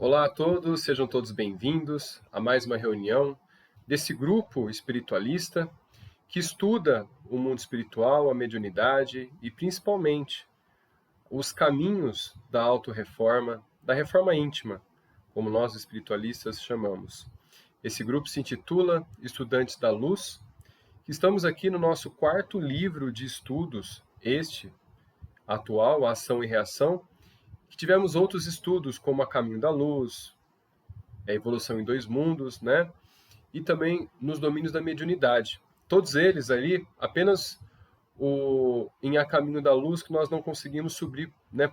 Olá a todos, sejam todos bem-vindos a mais uma reunião desse grupo espiritualista que estuda o mundo espiritual, a mediunidade e principalmente os caminhos da autorreforma, da reforma íntima, como nós espiritualistas chamamos. Esse grupo se intitula Estudantes da Luz. Estamos aqui no nosso quarto livro de estudos, este atual, Ação e Reação, que tivemos outros estudos como A Caminho da Luz, a Evolução em Dois Mundos, né? E também nos domínios da mediunidade. Todos eles ali, apenas em A Caminho da Luz que nós não conseguimos subir, né,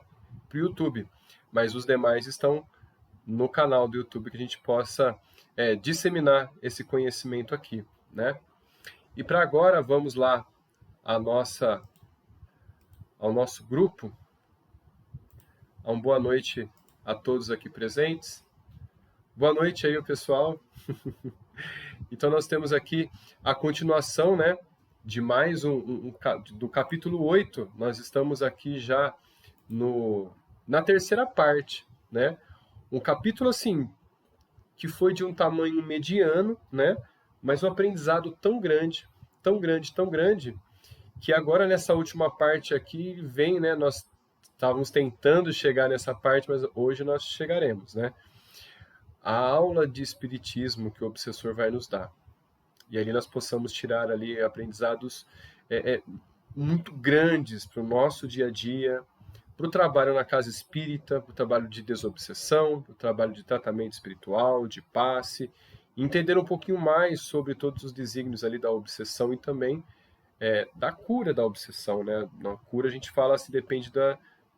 para o YouTube, mas os demais estão no canal do YouTube que a gente possa disseminar esse conhecimento aqui, né? E para agora vamos lá ao nosso grupo. Uma boa noite a todos aqui presentes. Boa noite aí, pessoal. Então nós temos aqui a continuação, né, de mais do capítulo 8. Nós estamos aqui já na terceira parte, né? Um capítulo assim que foi de um tamanho mediano, né, mas um aprendizado tão grande, tão grande, tão grande, que agora nessa última parte aqui vem, né, nós estávamos tentando chegar nessa parte, mas hoje nós chegaremos, né? A aula de espiritismo que o obsessor vai nos dar. E ali nós possamos tirar ali aprendizados muito grandes para o nosso dia a dia, para o trabalho na casa espírita, para o trabalho de desobsessão, para o trabalho de tratamento espiritual, de passe, entender um pouquinho mais sobre todos os desígnios ali da obsessão e também da cura da obsessão, né? Na cura a gente fala se depende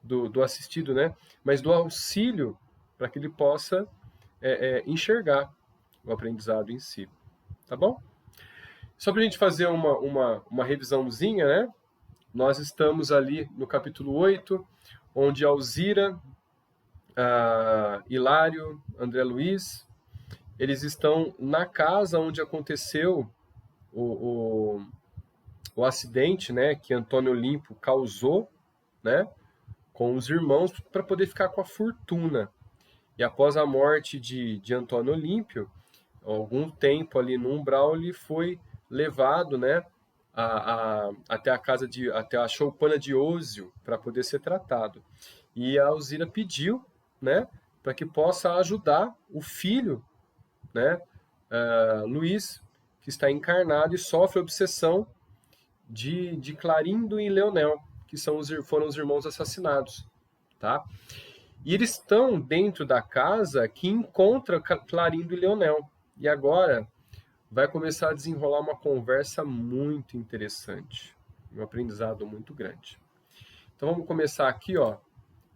do assistido, né? Mas do auxílio para que ele possa enxergar o aprendizado em si, tá bom? Só para a gente fazer uma revisãozinha, né? Nós estamos ali no capítulo 8, onde Alzira, Hilário, André Luiz, eles estão na casa onde aconteceu o acidente, né, que Antônio Olímpio causou, né, com os irmãos para poder ficar com a fortuna. E após a morte de Antônio Olímpio, algum tempo ali no umbral, ele foi levado, né, até até a choupana de Ósio para poder ser tratado. E a Alzira pediu, né, para que possa ajudar o filho, né, Luiz, que está encarnado e sofre obsessão de Clarindo e Leonel, que foram os irmãos assassinados, tá? E eles estão dentro da casa que encontra Clarindo e Leonel. E agora vai começar a desenrolar uma conversa muito interessante, um aprendizado muito grande. Então vamos começar aqui, ó.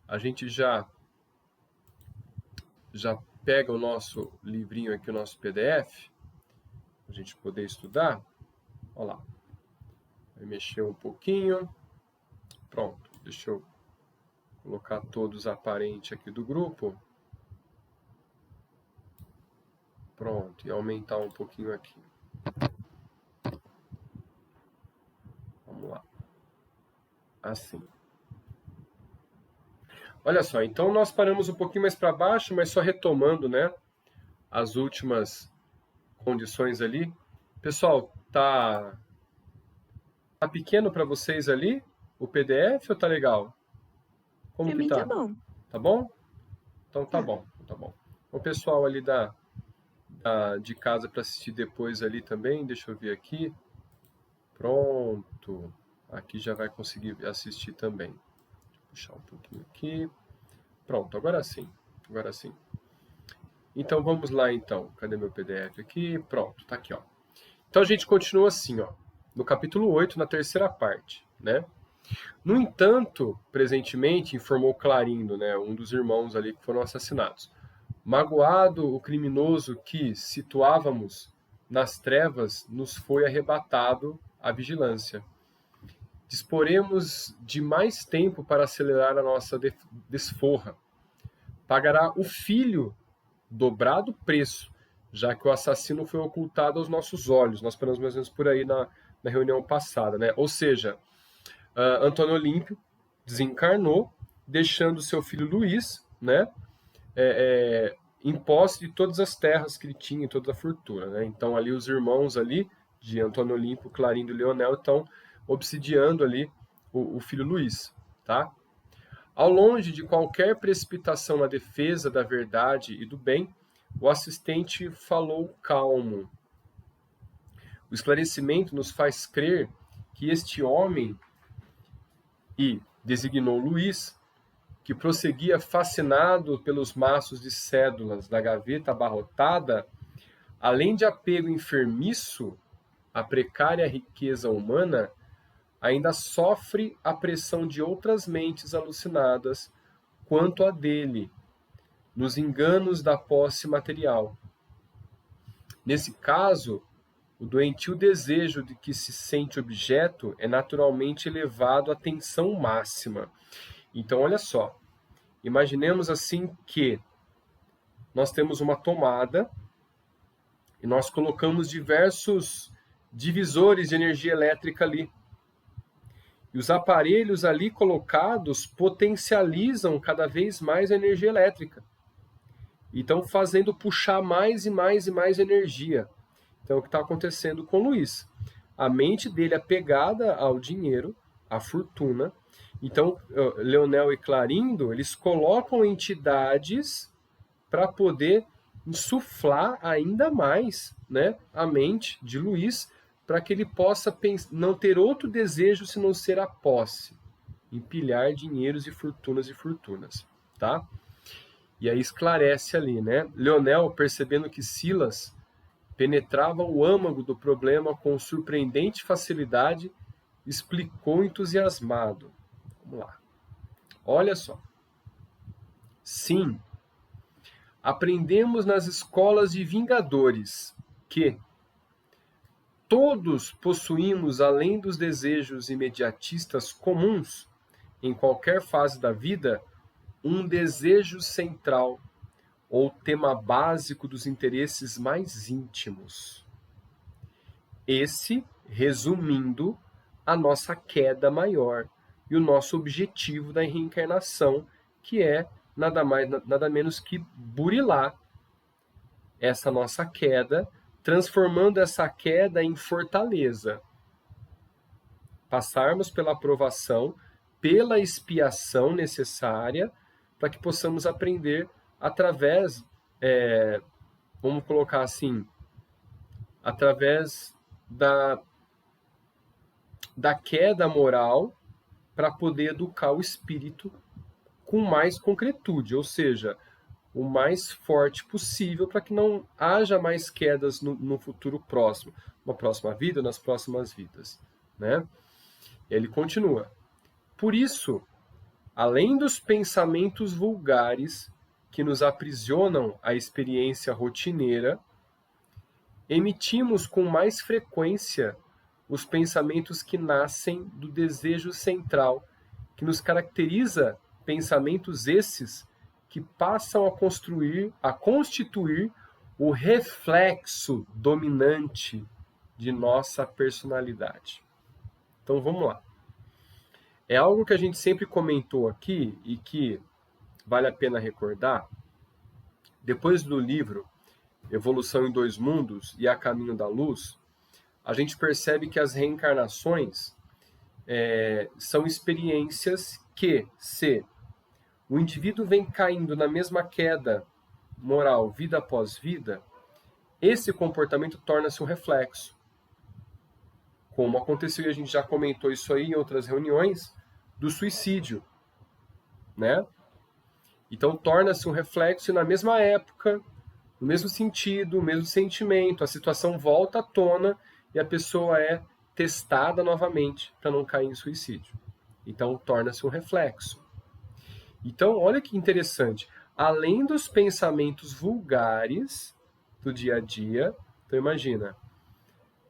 A gente já pega o nosso livrinho aqui, o nosso PDF, a gente poder estudar. Olha lá. Vai mexer um pouquinho. Pronto. Deixa eu colocar todos aparentes aqui do grupo. Pronto. E aumentar um pouquinho aqui. Vamos lá. Assim. Olha só, então nós paramos um pouquinho mais para baixo, mas só retomando, né, as últimas condições ali. Pessoal, tá pequeno para vocês ali o PDF ou tá legal? Como Pra que mim tá tá? bom. Tá bom? Então tá Tá. bom, tá bom. O pessoal ali de casa para assistir depois ali também, deixa eu ver aqui. Pronto. Aqui já vai conseguir assistir também. Deixa eu puxar um pouquinho aqui. Pronto, agora sim. Agora sim. Então vamos lá então. Cadê meu PDF aqui? Pronto, tá aqui, ó. Então a gente continua assim, ó, no capítulo 8, na terceira parte, né? No entanto, presentemente, informou Clarindo, né, um dos irmãos ali que foram assassinados. Magoado, o criminoso que situávamos nas trevas nos foi arrebatado à vigilância. Disporemos de mais tempo para acelerar a nossa desforra. Pagará o filho dobrado preço, já que o assassino foi ocultado aos nossos olhos. Nós falamos mais ou menos por aí na reunião passada, né? Ou seja, Antônio Olímpio desencarnou, deixando seu filho Luiz, né, em posse de todas as terras que ele tinha, toda a fortuna, né? Então ali os irmãos ali, de Antônio Olímpio, Clarindo e Leonel, estão obsidiando ali o filho Luís, tá? Ao longe de qualquer precipitação na defesa da verdade e do bem, o assistente falou calmo. O esclarecimento nos faz crer que este homem, e designou Luís, que prosseguia fascinado pelos maços de cédulas da gaveta abarrotada, além de apego enfermiço à precária riqueza humana, ainda sofre a pressão de outras mentes alucinadas quanto a dele, nos enganos da posse material. Nesse caso, o doentio desejo de que se sente objeto é naturalmente elevado à tensão máxima. Então, olha só, imaginemos assim que nós temos uma tomada e nós colocamos diversos divisores de energia elétrica ali. E os aparelhos ali colocados potencializam cada vez mais a energia elétrica. E estão fazendo puxar mais e mais e mais energia. Então, o que está acontecendo com o Luís? A mente dele é apegada ao dinheiro, à fortuna. Então, Leonel e Clarindo, eles colocam entidades para poder insuflar ainda mais, né, a mente de Luís, para que ele possa não ter outro desejo senão ser a posse, empilhar dinheiros e fortunas, tá? E aí esclarece ali, né? Leonel, percebendo que Silas penetrava o âmago do problema com surpreendente facilidade, explicou entusiasmado. Vamos lá. Olha só. Sim, aprendemos nas escolas de vingadores que todos possuímos, além dos desejos imediatistas comuns em qualquer fase da vida, um desejo central ou tema básico dos interesses mais íntimos. Esse, resumindo, a nossa queda maior e o nosso objetivo da reencarnação, que é nada menos que burilar essa nossa queda, transformando essa queda em fortaleza. Passarmos pela aprovação, pela expiação necessária, para que possamos aprender através, vamos colocar assim, através da queda moral, para poder educar o espírito com mais concretude, ou seja, o mais forte possível, para que não haja mais quedas no futuro próximo, na próxima vida, nas próximas vidas, né? Ele continua. Por isso, além dos pensamentos vulgares que nos aprisionam à experiência rotineira, emitimos com mais frequência os pensamentos que nascem do desejo central, que nos caracteriza, pensamentos esses que passam a constituir o reflexo dominante de nossa personalidade. Então vamos lá. É algo que a gente sempre comentou aqui e que vale a pena recordar. Depois do livro Evolução em Dois Mundos e A Caminho da Luz, a gente percebe que as reencarnações são experiências que, se o indivíduo vem caindo na mesma queda moral, vida após vida, esse comportamento torna-se um reflexo. Como aconteceu, e a gente já comentou isso aí em outras reuniões, do suicídio, né? Então torna-se um reflexo e na mesma época, no mesmo sentido, o mesmo sentimento, a situação volta à tona e a pessoa é testada novamente para não cair em suicídio. Então torna-se um reflexo. Então, olha que interessante. Além dos pensamentos vulgares do dia a dia, então imagina,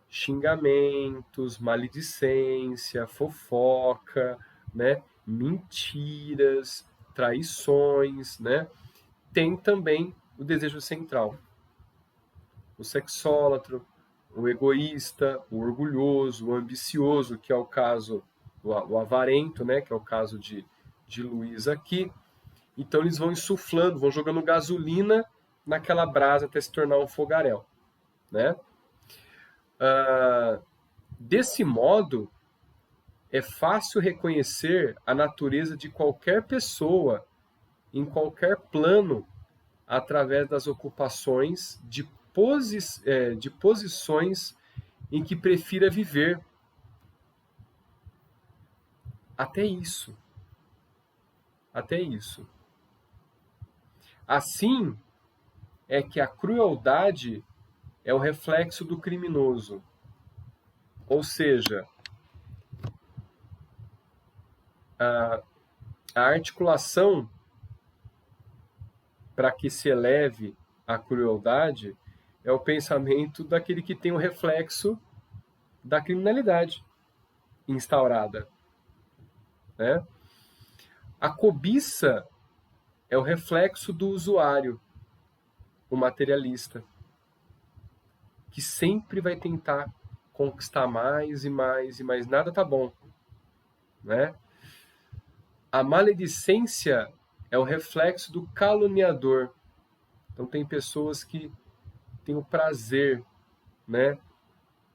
xingamentos, maledicência, fofoca, né, mentiras, traições, né? Tem também o desejo central. O sexólatra, o egoísta, o orgulhoso, o ambicioso, que é o caso, o avarento, né, que é o caso de Luís aqui. Então eles vão insuflando, vão jogando gasolina naquela brasa até se tornar um fogaréu, né? Desse modo, é fácil reconhecer a natureza de qualquer pessoa em qualquer plano através das ocupações de posições em que prefira viver. Até isso. Até isso. Assim é que a crueldade é o reflexo do criminoso. Ou seja, a articulação para que se eleve a crueldade é o pensamento daquele que tem o reflexo da criminalidade instaurada, né? A cobiça é o reflexo do usuário, o materialista, que sempre vai tentar conquistar mais e mais e mais. Nada tá bom, né? A maledicência é o reflexo do caluniador. Então tem pessoas que têm o prazer, né,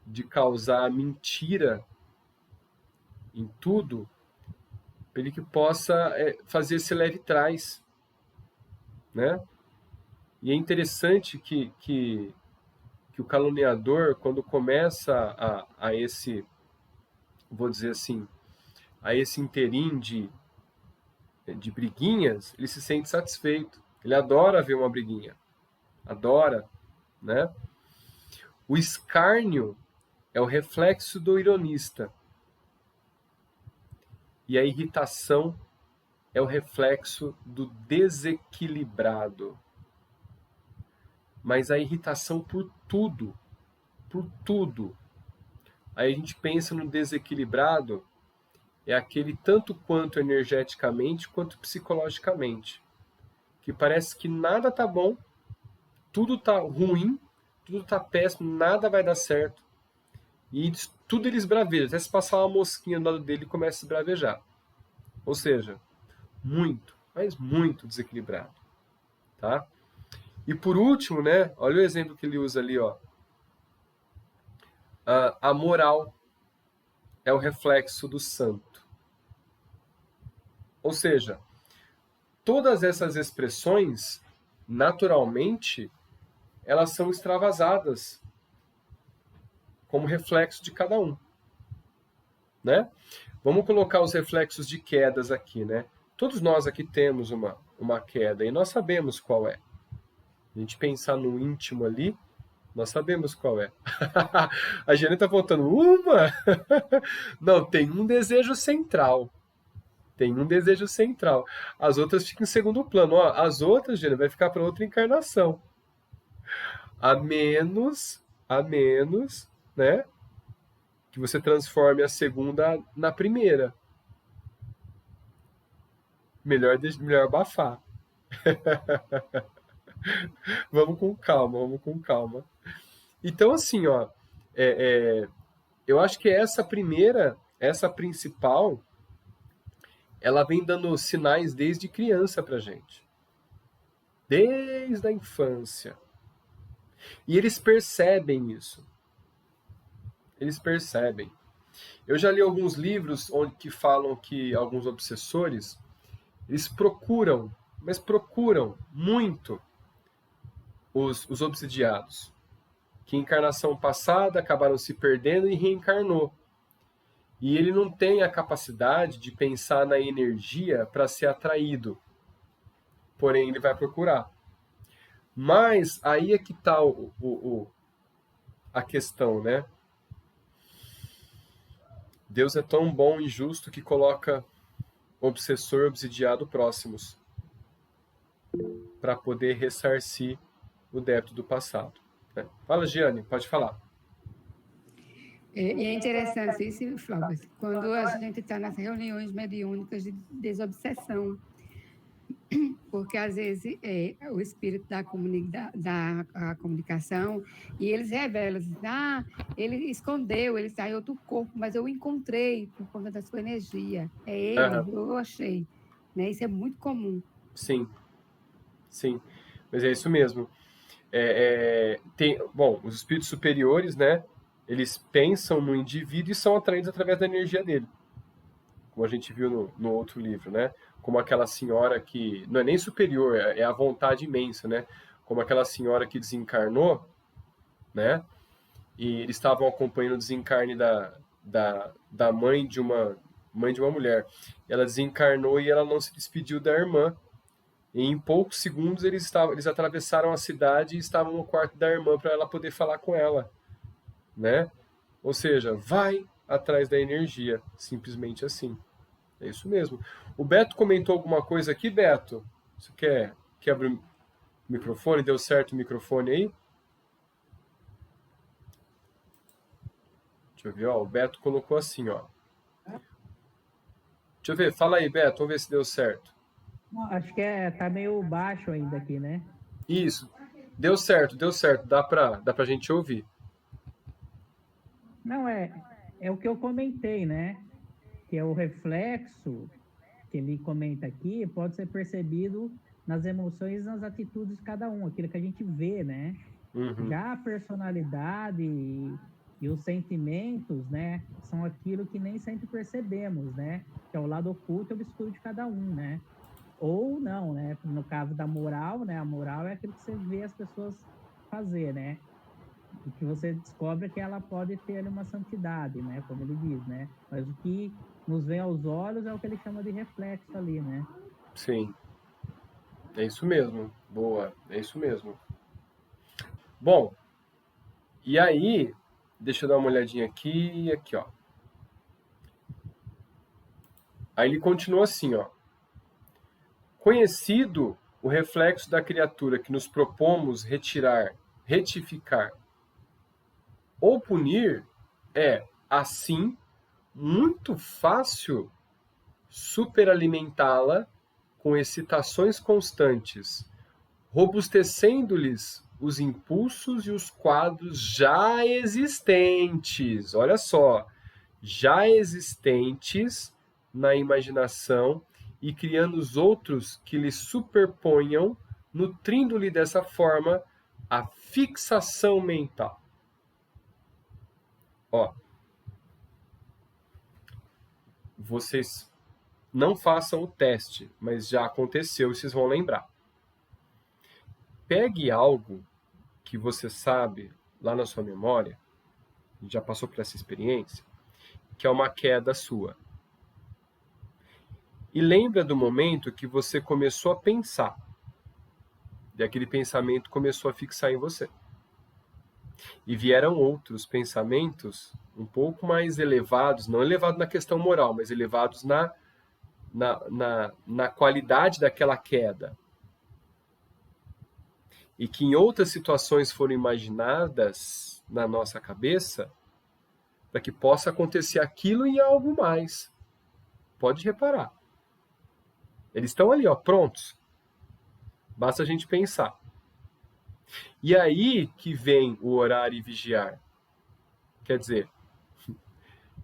de causar mentira em tudo, para ele que possa fazer esse leve trás, né? E é interessante que o caluniador, quando começa a esse, vou dizer assim, a esse interim de briguinhas, ele se sente satisfeito. Ele adora ver uma briguinha. Adora, né? O escárnio é o reflexo do ironista. E a irritação é o reflexo do desequilibrado. Mas a irritação por tudo, por tudo. Aí a gente pensa no desequilibrado, é aquele tanto quanto energeticamente quanto psicologicamente, que parece que nada tá bom, tudo tá ruim, tudo tá péssimo, nada vai dar certo. E tudo ele esbraveja, até se passar uma mosquinha do lado dele e começa a esbravejar. Ou seja, muito, mas muito desequilibrado, tá? E por último, né, olha o exemplo que ele usa ali, ó. A moral é o reflexo do santo. Ou seja, todas essas expressões, naturalmente, elas são extravasadas como reflexo de cada um, né? Vamos colocar os reflexos de quedas aqui, né? Todos nós aqui temos uma queda e nós sabemos qual é. A gente pensar no íntimo ali, nós sabemos qual é. A Jane está voltando, uma? Não, tem um desejo central. Tem um desejo central. As outras ficam em segundo plano. Ó, as outras, Jane, vai ficar para outra encarnação. A menos, né? Que você transforme a segunda na primeira. Melhor abafar. Vamos com calma, vamos com calma. Então, assim, ó, eu acho que essa primeira, essa principal, ela vem dando sinais desde criança pra gente. Desde a infância. E eles percebem isso. Eles percebem. Eu já li alguns livros que falam que alguns obsessores, eles procuram, mas procuram muito os obsidiados, que em encarnação passada acabaram se perdendo e reencarnou. E ele não tem a capacidade de pensar na energia para ser atraído. Porém, ele vai procurar. Mas aí é que está a questão, né? Deus é tão bom e justo que coloca obsessor e obsidiado próximos para poder ressarcir o débito do passado. Né? Fala, Giane, pode falar. E é interessante isso, Flávio, quando a gente está nas reuniões mediúnicas de desobsessão, porque às vezes o espírito da a comunicação e eles revelam, ele escondeu, ele está em outro corpo, mas eu o encontrei por conta da sua energia. É ele, Aham. eu achei. Né? Isso é muito comum. Sim, sim. Mas é isso mesmo. Bom, os espíritos superiores, né? Eles pensam no indivíduo e são atraídos através da energia dele. Como a gente viu no outro livro, né? Como aquela senhora que não é nem superior, é a vontade imensa, né? Como aquela senhora que desencarnou, né? E eles estavam acompanhando o desencarne da mãe de uma mulher. Ela desencarnou e ela não se despediu da irmã. E em poucos segundos eles atravessaram a cidade e estavam no quarto da irmã para ela poder falar com ela, né? Ou seja, vai atrás da energia, simplesmente assim. É isso mesmo. O Beto comentou alguma coisa aqui, Beto? Você quer abrir o microfone? Deu certo o microfone aí? Deixa eu ver, ó. O Beto colocou assim, ó. Deixa eu ver, fala aí, Beto, vamos ver se deu certo. Não, acho que tá meio baixo ainda aqui, né? Isso. Deu certo, deu certo. Dá pra gente ouvir. Não, é o que eu comentei, né? Que é o reflexo que ele comenta aqui, pode ser percebido nas emoções e nas atitudes de cada um, aquilo que a gente vê, né? Uhum. Já a personalidade e os sentimentos, né? São aquilo que nem sempre percebemos, né? Que é o lado oculto e obscuro de cada um, né? Ou não, né? No caso da moral, né? A moral é aquilo que você vê as pessoas fazer, né? E que você descobre que ela pode ter ali uma santidade, né? Como ele diz, né? Mas o que nos vem aos olhos é o que ele chama de reflexo ali, né? Sim. É isso mesmo. Boa. É isso mesmo. Bom, e aí, deixa eu dar uma olhadinha aqui, ó. Aí ele continua assim, ó. Conhecido o reflexo da criatura que nos propomos retirar, retificar ou punir, é, assim, muito fácil superalimentá-la com excitações constantes, robustecendo-lhes os impulsos e os quadros já existentes. Olha só, já existentes na imaginação e criando os outros que lhe superponham, nutrindo-lhe dessa forma a fixação mental. Ó, vocês não façam o teste, mas já aconteceu e vocês vão lembrar. Pegue algo que você sabe lá na sua memória, já passou por essa experiência, que é uma queda sua. E lembra do momento que você começou a pensar. E aquele pensamento começou a fixar em você. E vieram outros pensamentos um pouco mais elevados, não elevados na questão moral, mas elevados na qualidade daquela queda. E que em outras situações foram imaginadas na nossa cabeça para que possa acontecer aquilo e algo mais. Pode reparar. Eles estão ali, ó, prontos. Basta a gente pensar. E aí que vem o orar e vigiar. Quer dizer,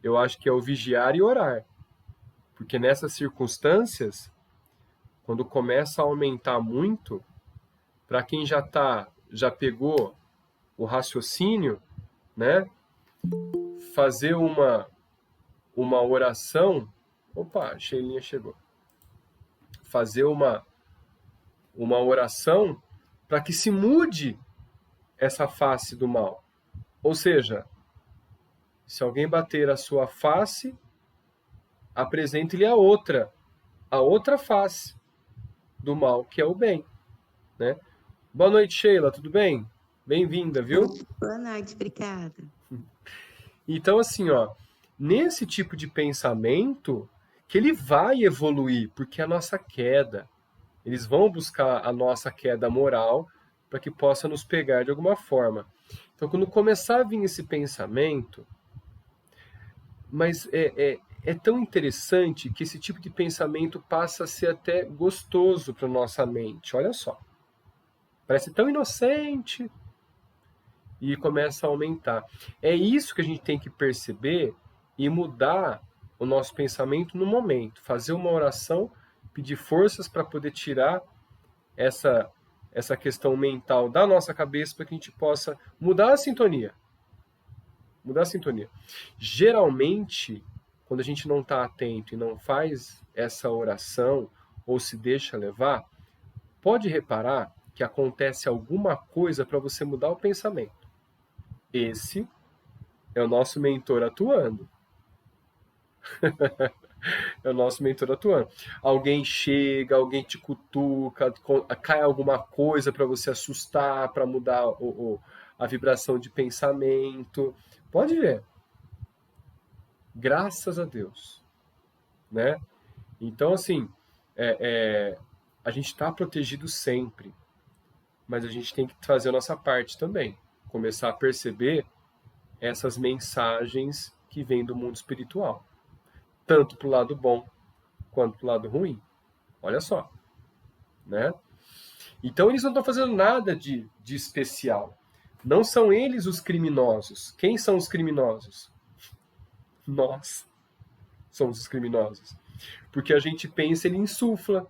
eu acho que é o vigiar e orar. Porque nessas circunstâncias, quando começa a aumentar muito, para quem já pegou o raciocínio, né? Fazer uma oração. Opa, Sheilinha chegou. Fazer uma oração para que se mude essa face do mal. Ou seja, se alguém bater a sua face, apresente-lhe a outra face do mal, que é o bem, né? Boa noite, Sheila, tudo bem? Bem-vinda, viu? Boa noite, obrigada. Então, assim, ó, nesse tipo de pensamento que ele vai evoluir, porque é a nossa queda. Eles vão buscar a nossa queda moral para que possa nos pegar de alguma forma. Então, quando começar a vir esse pensamento, mas é tão interessante que esse tipo de pensamento passa a ser até gostoso para nossa mente. Olha só. Parece tão inocente e começa a aumentar. É isso que a gente tem que perceber e mudar o nosso pensamento no momento. Fazer uma oração, pedir forças para poder tirar essa questão mental da nossa cabeça para que a gente possa mudar a sintonia. Mudar a sintonia. Geralmente, quando a gente não está atento e não faz essa oração ou se deixa levar, pode reparar que acontece alguma coisa para você mudar o pensamento. Esse é o nosso mentor atuando. É o nosso mentor atuando. Alguém chega, alguém te cutuca, cai alguma coisa para você assustar, para mudar a vibração de pensamento. Pode ver. Graças a Deus. Né? Então, assim, a gente está protegido sempre, mas a gente tem que fazer a nossa parte também. Começar a perceber essas mensagens que vêm do mundo espiritual. Tanto para o lado bom, quanto para o lado ruim. Olha só. Né? Então, eles não estão fazendo nada de especial. Não são eles os criminosos. Quem são os criminosos? Nós somos os criminosos. Porque a gente pensa, ele insufla.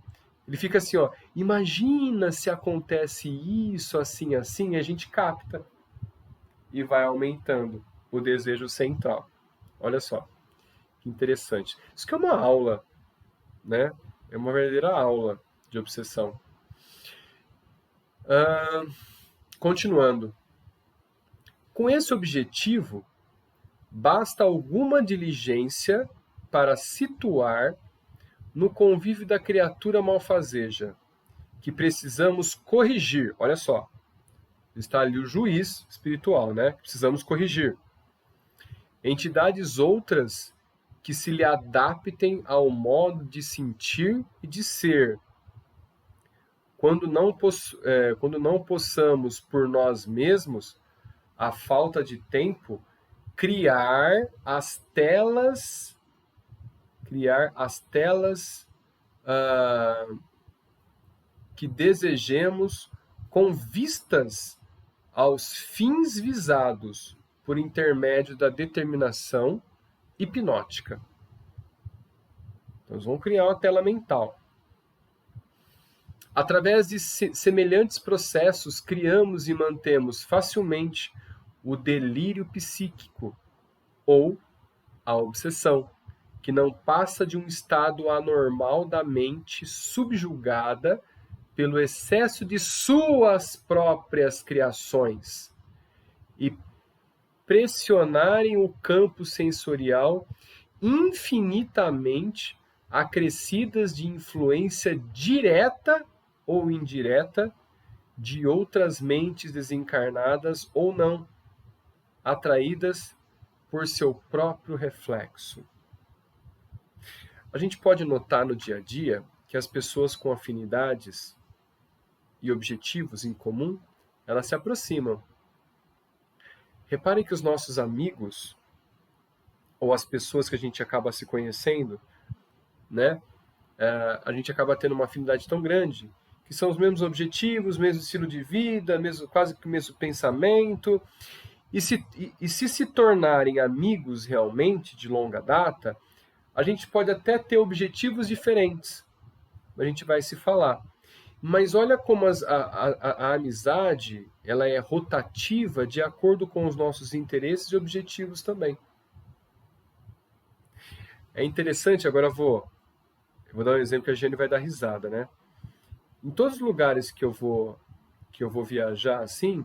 Ele fica assim, ó, imagina se acontece isso, assim, assim, e a gente capta. E vai aumentando o desejo central. Olha só, que interessante. Isso que é uma aula, né? É uma verdadeira aula de obsessão. Continuando. Com esse objetivo, basta alguma diligência para situar no convívio da criatura malfazeja, que precisamos corrigir. Olha só, está ali o juiz espiritual, né? Precisamos corrigir. Entidades outras que se lhe adaptem ao modo de sentir e de ser. Quando não possamos por nós mesmos, a falta de tempo, criar as telas que desejemos com vistas aos fins visados por intermédio da determinação hipnótica. Então, nós vamos criar uma tela mental. Através de semelhantes processos, criamos e mantemos facilmente o delírio psíquico ou a obsessão, que não passa de um estado anormal da mente subjugada pelo excesso de suas próprias criações e pressionarem o campo sensorial infinitamente acrescidas de influência direta ou indireta de outras mentes desencarnadas ou não, atraídas por seu próprio reflexo. A gente pode notar no dia a dia que as pessoas com afinidades e objetivos em comum, elas se aproximam. Reparem que os nossos amigos, ou as pessoas que a gente acaba se conhecendo, né, a gente acaba tendo uma afinidade tão grande, que são os mesmos objetivos, mesmo estilo de vida, quase que o mesmo pensamento. E se tornarem amigos realmente de longa data, a gente pode até ter objetivos diferentes. A gente vai se falar. Mas olha como a amizade ela é rotativa de acordo com os nossos interesses e objetivos também. É interessante, agora eu vou dar um exemplo que a Jane vai dar risada, né? Em todos os lugares que eu vou viajar assim,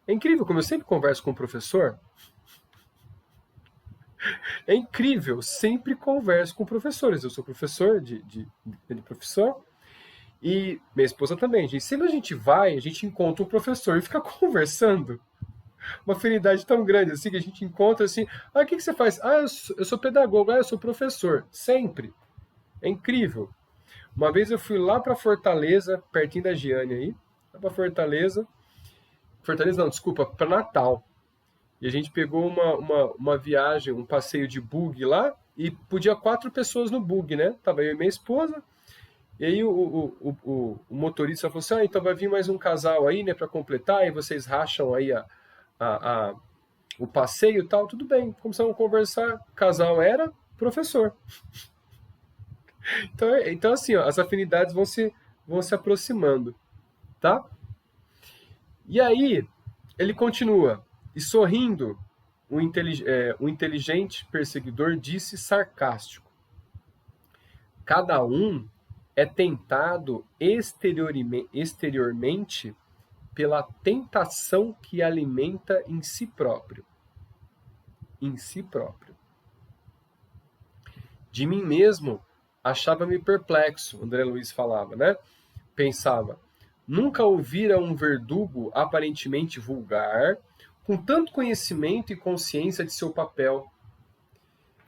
é incrível como eu sempre converso com o professor. É incrível, eu sempre converso com professores. Eu sou professor de profissão e minha esposa também. Sempre a gente vai, a gente encontra um professor e fica conversando. Uma afinidade tão grande assim que a gente encontra assim, o que você faz? Eu sou pedagogo, eu sou professor. Sempre. É incrível. Uma vez eu fui lá para Fortaleza, pertinho da Giane aí, lá para Fortaleza não, desculpa, para Natal. E a gente pegou uma viagem, um passeio de bug lá, e podia 4 pessoas no bug, né? Tava eu e minha esposa, e aí o motorista falou assim, então vai vir mais um casal aí, né, para completar, e vocês racham aí o passeio e tal, tudo bem. Começamos a conversar, o casal era professor. Então assim, ó, as afinidades vão se aproximando, tá? E aí, ele continua, e sorrindo, o inteligente perseguidor disse sarcástico: cada um é tentado exteriormente pela tentação que alimenta em si próprio. Em si próprio. De mim mesmo, achava-me perplexo, André Luiz falava, né? Pensava, nunca ouvira um verdugo aparentemente vulgar, com tanto conhecimento e consciência de seu papel.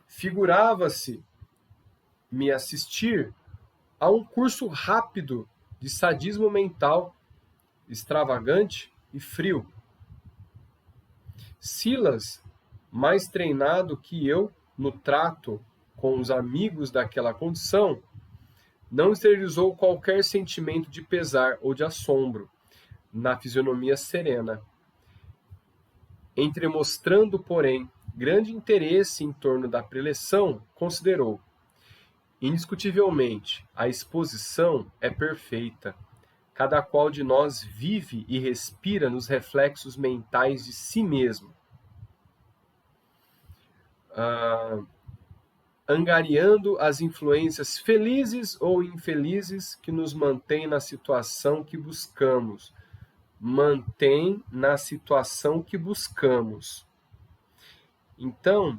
Figurava-se-me assistir a um curso rápido de sadismo mental, extravagante e frio. Silas, mais treinado que eu no trato com os amigos daquela condição, não exteriorizou qualquer sentimento de pesar ou de assombro na fisionomia serena, entremostrando, porém, grande interesse em torno da preleção, considerou: indiscutivelmente, a exposição é perfeita. Cada qual de nós vive e respira nos reflexos mentais de si mesmo, angariando as influências felizes ou infelizes que nos mantêm na situação que buscamos. Então,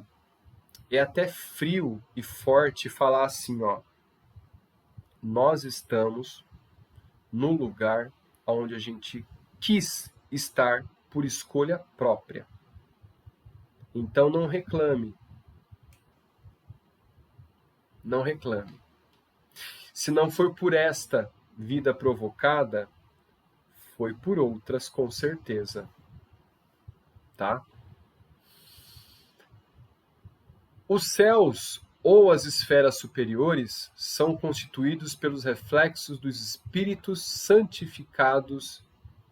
é até frio e forte falar assim, ó. Nós estamos no lugar onde a gente quis estar por escolha própria. Então não reclame. Não reclame. Se não for por esta vida provocada, foi por outras com certeza. Tá? Os céus ou as esferas superiores são constituídos pelos reflexos dos espíritos santificados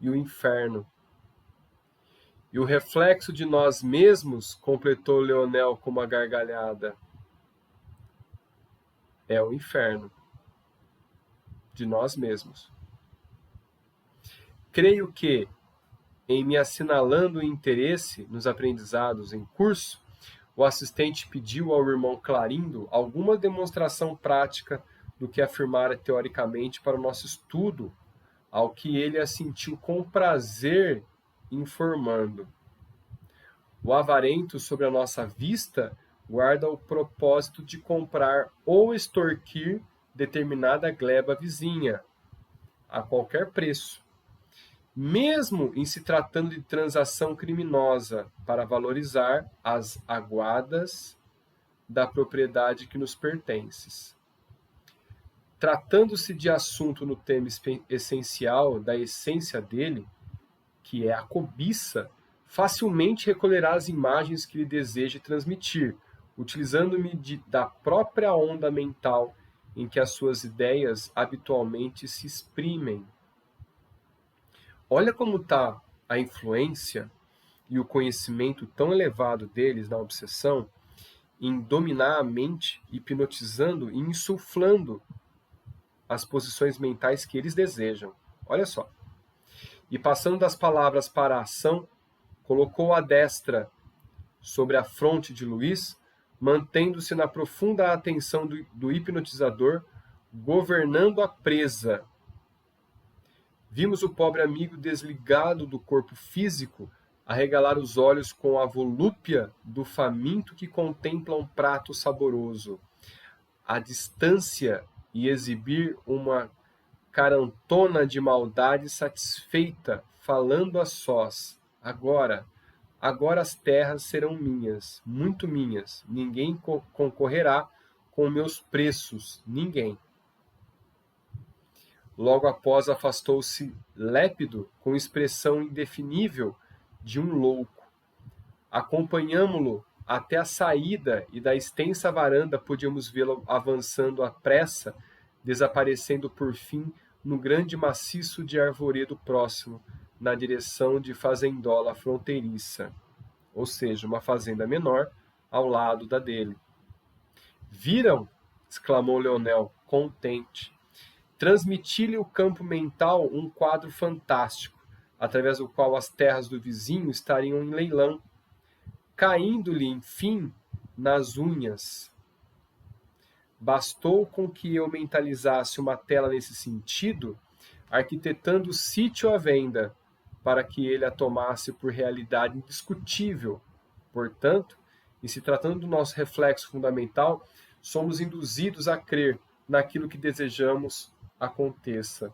e o inferno. E o reflexo de nós mesmos, completou Leonel com uma gargalhada, é o inferno de nós mesmos. Creio que, em me assinalando o interesse nos aprendizados em curso, o assistente pediu ao irmão Clarindo alguma demonstração prática do que afirmara teoricamente para o nosso estudo, ao que ele assentiu com prazer, informando. O avarento sobre a nossa vista guarda o propósito de comprar ou extorquir determinada gleba vizinha, a qualquer preço, mesmo em se tratando de transação criminosa, para valorizar as aguadas da propriedade que nos pertence. Tratando-se de assunto no tema essencial da essência dele, que é a cobiça, facilmente recolherá as imagens que lhe deseje transmitir, utilizando-me da própria onda mental em que as suas ideias habitualmente se exprimem. Olha como está a influência e o conhecimento tão elevado deles na obsessão em dominar a mente, hipnotizando e insuflando as posições mentais que eles desejam. Olha só. E passando das palavras para a ação, colocou a destra sobre a fronte de Luís, mantendo-se na profunda atenção do hipnotizador, governando a presa. Vimos o pobre amigo desligado do corpo físico arregalar os olhos com a volúpia do faminto que contempla um prato saboroso, à distância, e exibir uma carantona de maldade satisfeita, falando a sós: agora as terras serão minhas, muito minhas, ninguém concorrerá com meus preços, ninguém. Logo após afastou-se lépido, com expressão indefinível de um louco. Acompanhámo-lo até a saída, e da extensa varanda podíamos vê-lo avançando à pressa, desaparecendo por fim no grande maciço de arvoredo próximo, na direção de fazendola fronteiriça, ou seja, uma fazenda menor ao lado da dele. Viram? Exclamou Leonel, contente. Transmiti-lhe o campo mental um quadro fantástico. através do qual as terras do vizinho estariam em leilão, caindo-lhe, enfim, nas unhas. Bastou com que eu mentalizasse uma tela nesse sentido, arquitetando o sítio à venda, para que ele a tomasse por realidade indiscutível. Portanto, em se tratando do nosso reflexo fundamental, somos induzidos a crer naquilo que desejamos aconteça.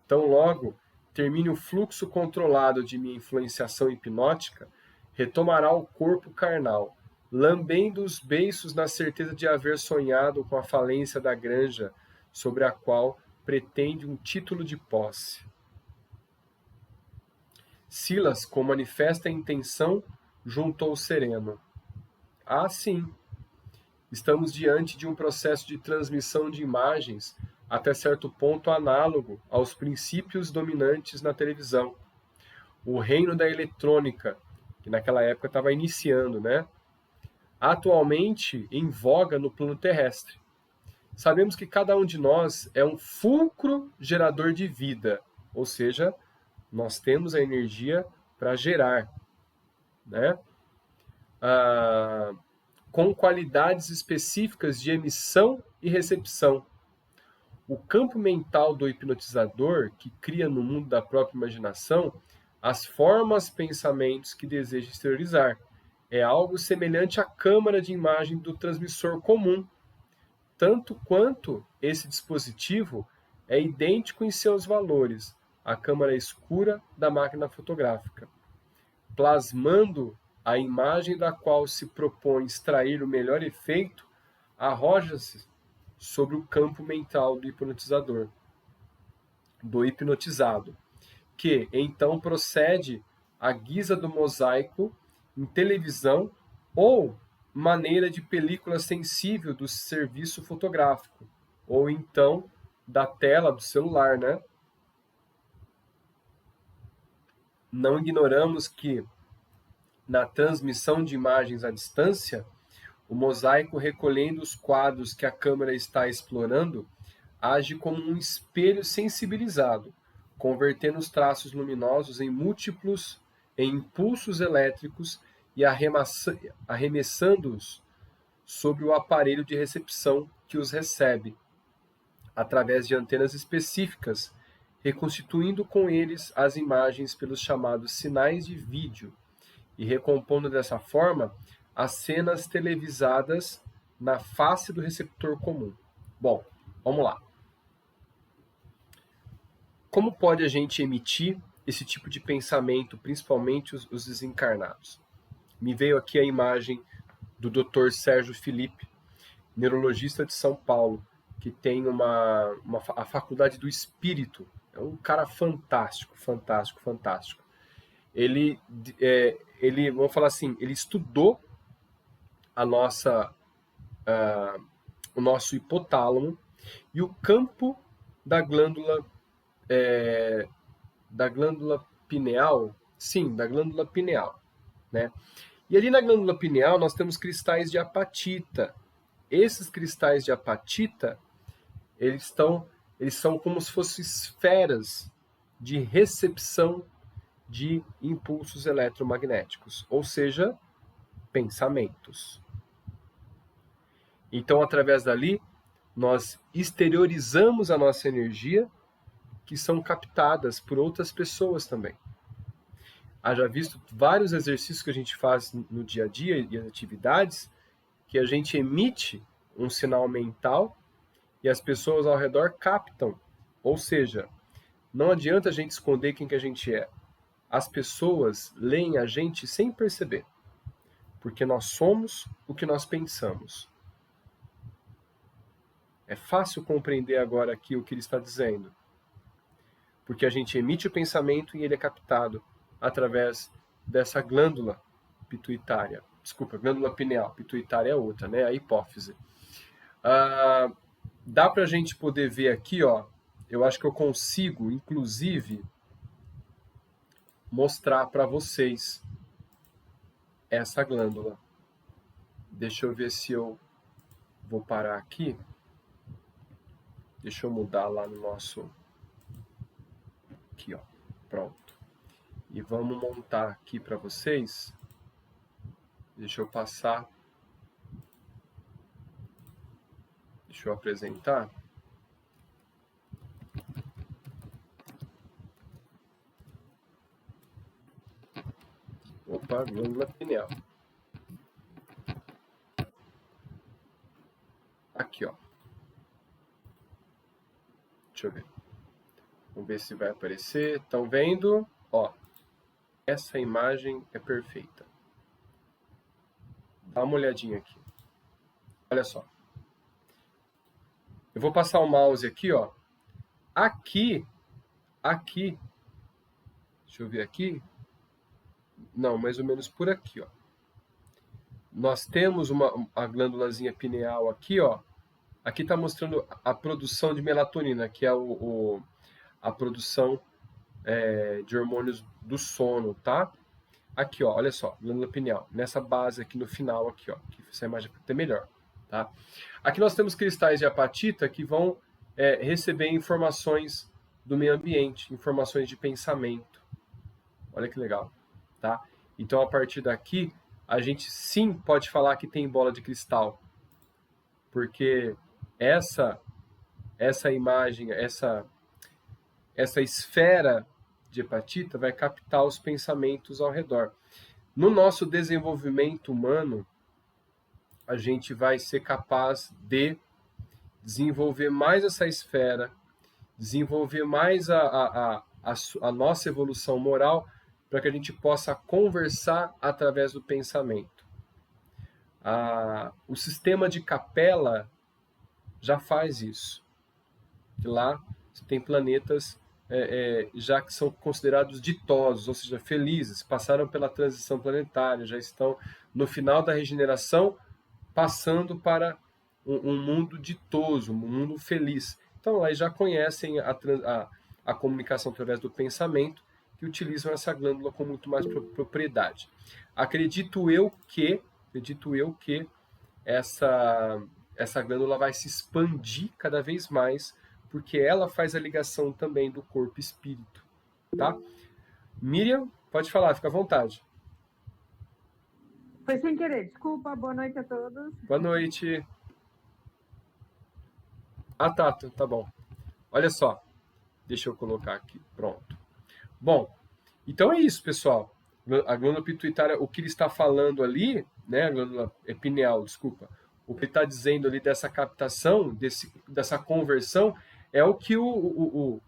Tão logo termine o fluxo controlado de minha influenciação hipnótica, retomará o corpo carnal, lambendo os beiços na certeza de haver sonhado com a falência da granja, sobre a qual pretende um título de posse. Silas, com manifesta intenção, juntou sereno. Ah, sim. Estamos diante de um processo de transmissão de imagens até certo ponto análogo aos princípios dominantes na televisão. O reino da eletrônica, que naquela época estava iniciando, né? Atualmente em voga no plano terrestre. Sabemos que cada um de nós é um fulcro gerador de vida, ou seja, nós temos a energia para gerar, né? Com qualidades específicas de emissão e recepção. O campo mental do hipnotizador, que cria no mundo da própria imaginação as formas, pensamentos que deseja exteriorizar, é algo semelhante à câmara de imagem do transmissor comum, tanto quanto esse dispositivo é idêntico em seus valores à câmara escura da máquina fotográfica, plasmando a imagem da qual se propõe extrair o melhor efeito, arroja-se sobre o campo mental do hipnotizador, do hipnotizado, que então procede à guisa do mosaico em televisão ou maneira de película sensível do serviço fotográfico, ou então da tela do celular, né? Não ignoramos que, na transmissão de imagens à distância, o mosaico, recolhendo os quadros que a câmera está explorando, age como um espelho sensibilizado, convertendo os traços luminosos em impulsos elétricos e arremessando-os sobre o aparelho de recepção que os recebe, através de antenas específicas, reconstituindo com eles as imagens pelos chamados sinais de vídeo e recompondo dessa forma as cenas televisadas na face do receptor comum. Bom, vamos lá. Como pode a gente emitir esse tipo de pensamento, principalmente os desencarnados? Me veio aqui a imagem do Dr. Sérgio Felipe, neurologista de São Paulo, que tem a faculdade do espírito. É um cara fantástico, fantástico, fantástico. Ele, vamos falar assim, ele estudou o nosso hipotálamo e o campo da glândula pineal, sim, da glândula pineal, né? E ali na glândula pineal nós temos cristais de apatita. Esses cristais de apatita, eles são como se fossem esferas de recepção de impulsos eletromagnéticos, ou seja, pensamentos. Então, através dali, nós exteriorizamos a nossa energia, que são captadas por outras pessoas também. Haja visto vários exercícios que a gente faz no dia a dia e as atividades, que a gente emite um sinal mental e as pessoas ao redor captam. Ou seja, não adianta a gente esconder quem que a gente é. As pessoas leem a gente sem perceber, porque nós somos o que nós pensamos. É fácil compreender agora aqui o que ele está dizendo, porque a gente emite o pensamento e ele é captado através dessa glândula pituitária. Desculpa, glândula pineal. Pituitária é outra, né? A hipófise. Dá para a gente poder ver aqui, ó. Eu acho que eu consigo, inclusive, mostrar para vocês essa glândula. Deixa eu ver se eu vou parar aqui. Deixa eu mudar lá no nosso... Aqui, ó. Pronto. E vamos montar aqui para vocês. Deixa eu passar. Deixa eu apresentar. Opa, glândula pineal. Aqui, ó. Deixa eu ver. Vamos ver se vai aparecer. Estão vendo? Ó, essa imagem é perfeita. Dá uma olhadinha aqui. Olha só. Eu vou passar o mouse aqui, ó. Aqui. Deixa eu ver aqui. Não, mais ou menos por aqui, ó. Nós temos a glândulazinha pineal aqui, ó. Aqui está mostrando a produção de melatonina, que é a produção de hormônios do sono, tá? Aqui, ó, olha só, glândula pineal. Nessa base aqui no final, aqui, ó. Que essa imagem vai ter melhor, tá? Aqui nós temos cristais de apatita que vão receber informações do meio ambiente, informações de pensamento. Olha que legal, tá? Então, a partir daqui, a gente sim pode falar que tem bola de cristal, porque essa imagem, essa esfera de hepatita vai captar os pensamentos ao redor. No nosso desenvolvimento humano, a gente vai ser capaz de desenvolver mais essa esfera, desenvolver mais a nossa evolução moral, para que a gente possa conversar através do pensamento. O sistema de Capella já faz isso. E lá tem planetas já que são considerados ditosos, ou seja, felizes, passaram pela transição planetária, já estão no final da regeneração, passando para um mundo ditoso, um mundo feliz. Então, lá já conhecem a comunicação através do pensamento, que utilizam essa glândula com muito mais propriedade. Acredito eu que essa glândula vai se expandir cada vez mais, porque ela faz a ligação também do corpo e espírito, tá? Miriam, pode falar, fica à vontade. Foi sem querer, desculpa, boa noite a todos. Boa noite. Tá bom. Olha só, deixa eu colocar aqui, pronto. Bom, então é isso, pessoal. A glândula pituitária, o que ele está falando ali, né, a glândula pineal, desculpa, o que ele está dizendo ali dessa captação, dessa conversão, é o que o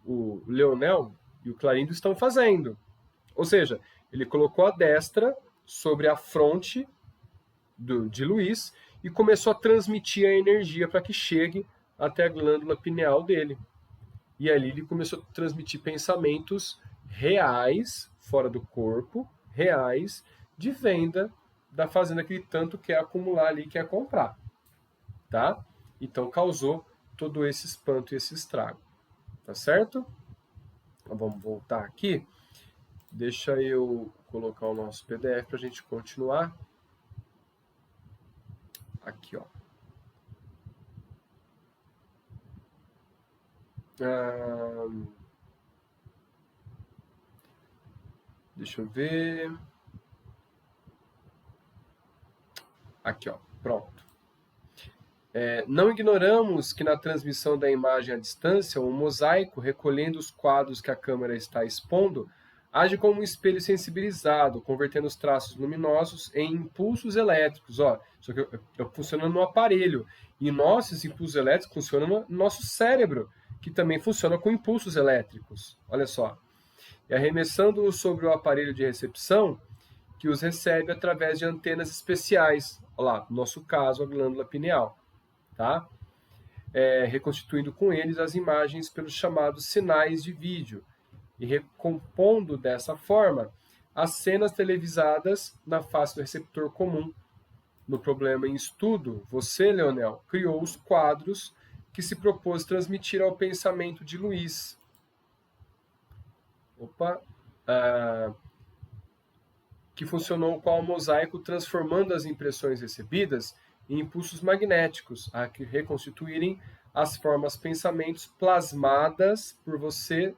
Leonel e o Clarindo estão fazendo. Ou seja, ele colocou a destra sobre a fronte de Luiz e começou a transmitir a energia para que chegue até a glândula pineal dele. E ali ele começou a transmitir pensamentos reais, fora do corpo, reais, de venda da fazenda que ele tanto quer acumular ali, quer comprar. Tá? Então causou todo esse espanto e esse estrago. Tá certo? Então, vamos voltar aqui. Deixa eu colocar o nosso PDF para a gente continuar. Aqui, ó. Deixa eu ver. Aqui, ó. Pronto. Não ignoramos que na transmissão da imagem à distância, o mosaico, recolhendo os quadros que a câmera está expondo, age como um espelho sensibilizado, convertendo os traços luminosos em impulsos elétricos. Ó, só que funciona no aparelho. E esses impulsos elétricos funcionam no nosso cérebro, que também funciona com impulsos elétricos. Olha só. E arremessando-os sobre o aparelho de recepção, que os recebe através de antenas especiais. Olha lá, no nosso caso, a glândula pineal. Tá? Reconstituindo com eles as imagens pelos chamados sinais de vídeo e recompondo dessa forma as cenas televisadas na face do receptor comum. No problema em estudo, você, Leonel, criou os quadros que se propôs transmitir ao pensamento de Luiz. Que funcionou qual mosaico, transformando as impressões recebidas em impulsos magnéticos, a reconstituírem as formas pensamentos plasmadas por você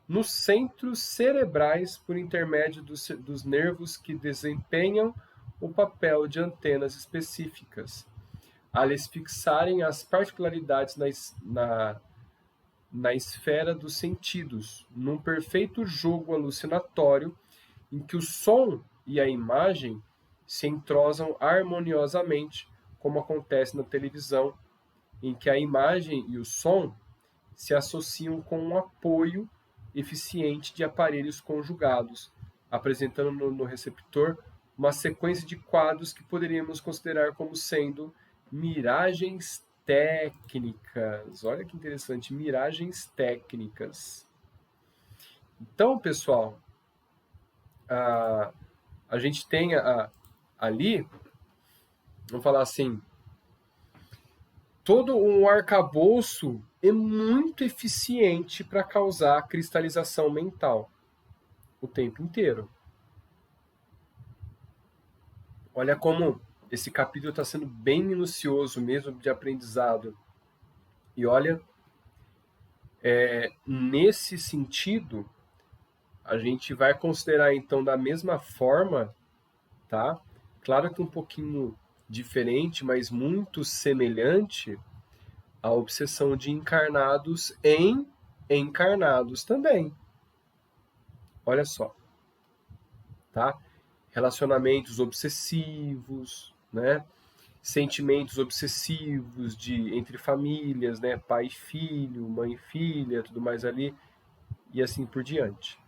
nos centros cerebrais por intermédio dos nervos que desempenham o papel de antenas específicas, a lhes fixarem as particularidades na esfera dos sentidos, num perfeito jogo alucinatório em que o som e a imagem se entrosam harmoniosamente, como acontece na televisão, em que a imagem e o som se associam com um apoio eficiente de aparelhos conjugados, apresentando no receptor uma sequência de quadros que poderíamos considerar como sendo miragens técnicas. Olha que interessante, miragens técnicas. Então, pessoal, a gente tem ali, vamos falar assim, todo um arcabouço é muito eficiente para causar cristalização mental o tempo inteiro. Olha como esse capítulo está sendo bem minucioso mesmo de aprendizado. E olha, nesse sentido, a gente vai considerar então da mesma forma, tá? Claro que um pouquinho diferente, mas muito semelhante, a obsessão de encarnados em encarnados também. Olha só, tá? Relacionamentos obsessivos, né? Sentimentos obsessivos entre famílias, né? Pai e filho, mãe e filha, tudo mais ali, e assim por diante,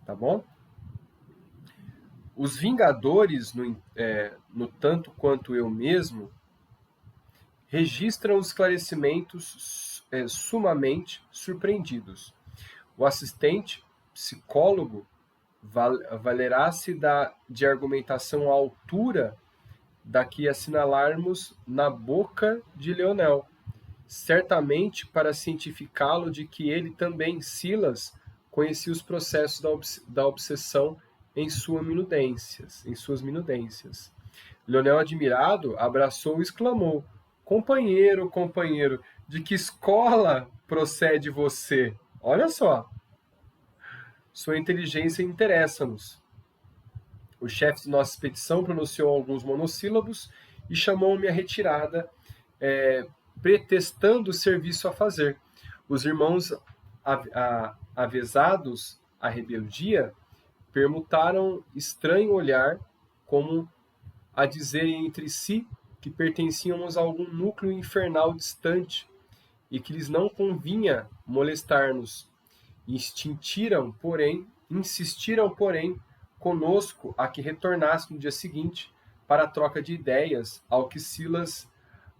tá bom? Os Vingadores, no tanto quanto eu mesmo, registram os esclarecimentos sumamente surpreendidos. O assistente psicólogo valerá-se de argumentação à altura da que assinalarmos na boca de Leonel, certamente para cientificá-lo de que ele também, Silas, conhecia os processos da obsessão em suas minudências. Leonel, admirado, abraçou e exclamou: companheiro, companheiro, de que escola procede você? Olha só, sua inteligência interessa-nos. O chefe de nossa expedição pronunciou alguns monossílabos e chamou-me à retirada, pretextando o serviço a fazer. Os irmãos, avezados à rebeldia, permutaram estranho olhar, como a dizerem entre si que pertencíamos a algum núcleo infernal distante e que lhes não convinha molestar-nos. Insistiram, porém, conosco a que retornasse no dia seguinte para a troca de ideias, ao que Silas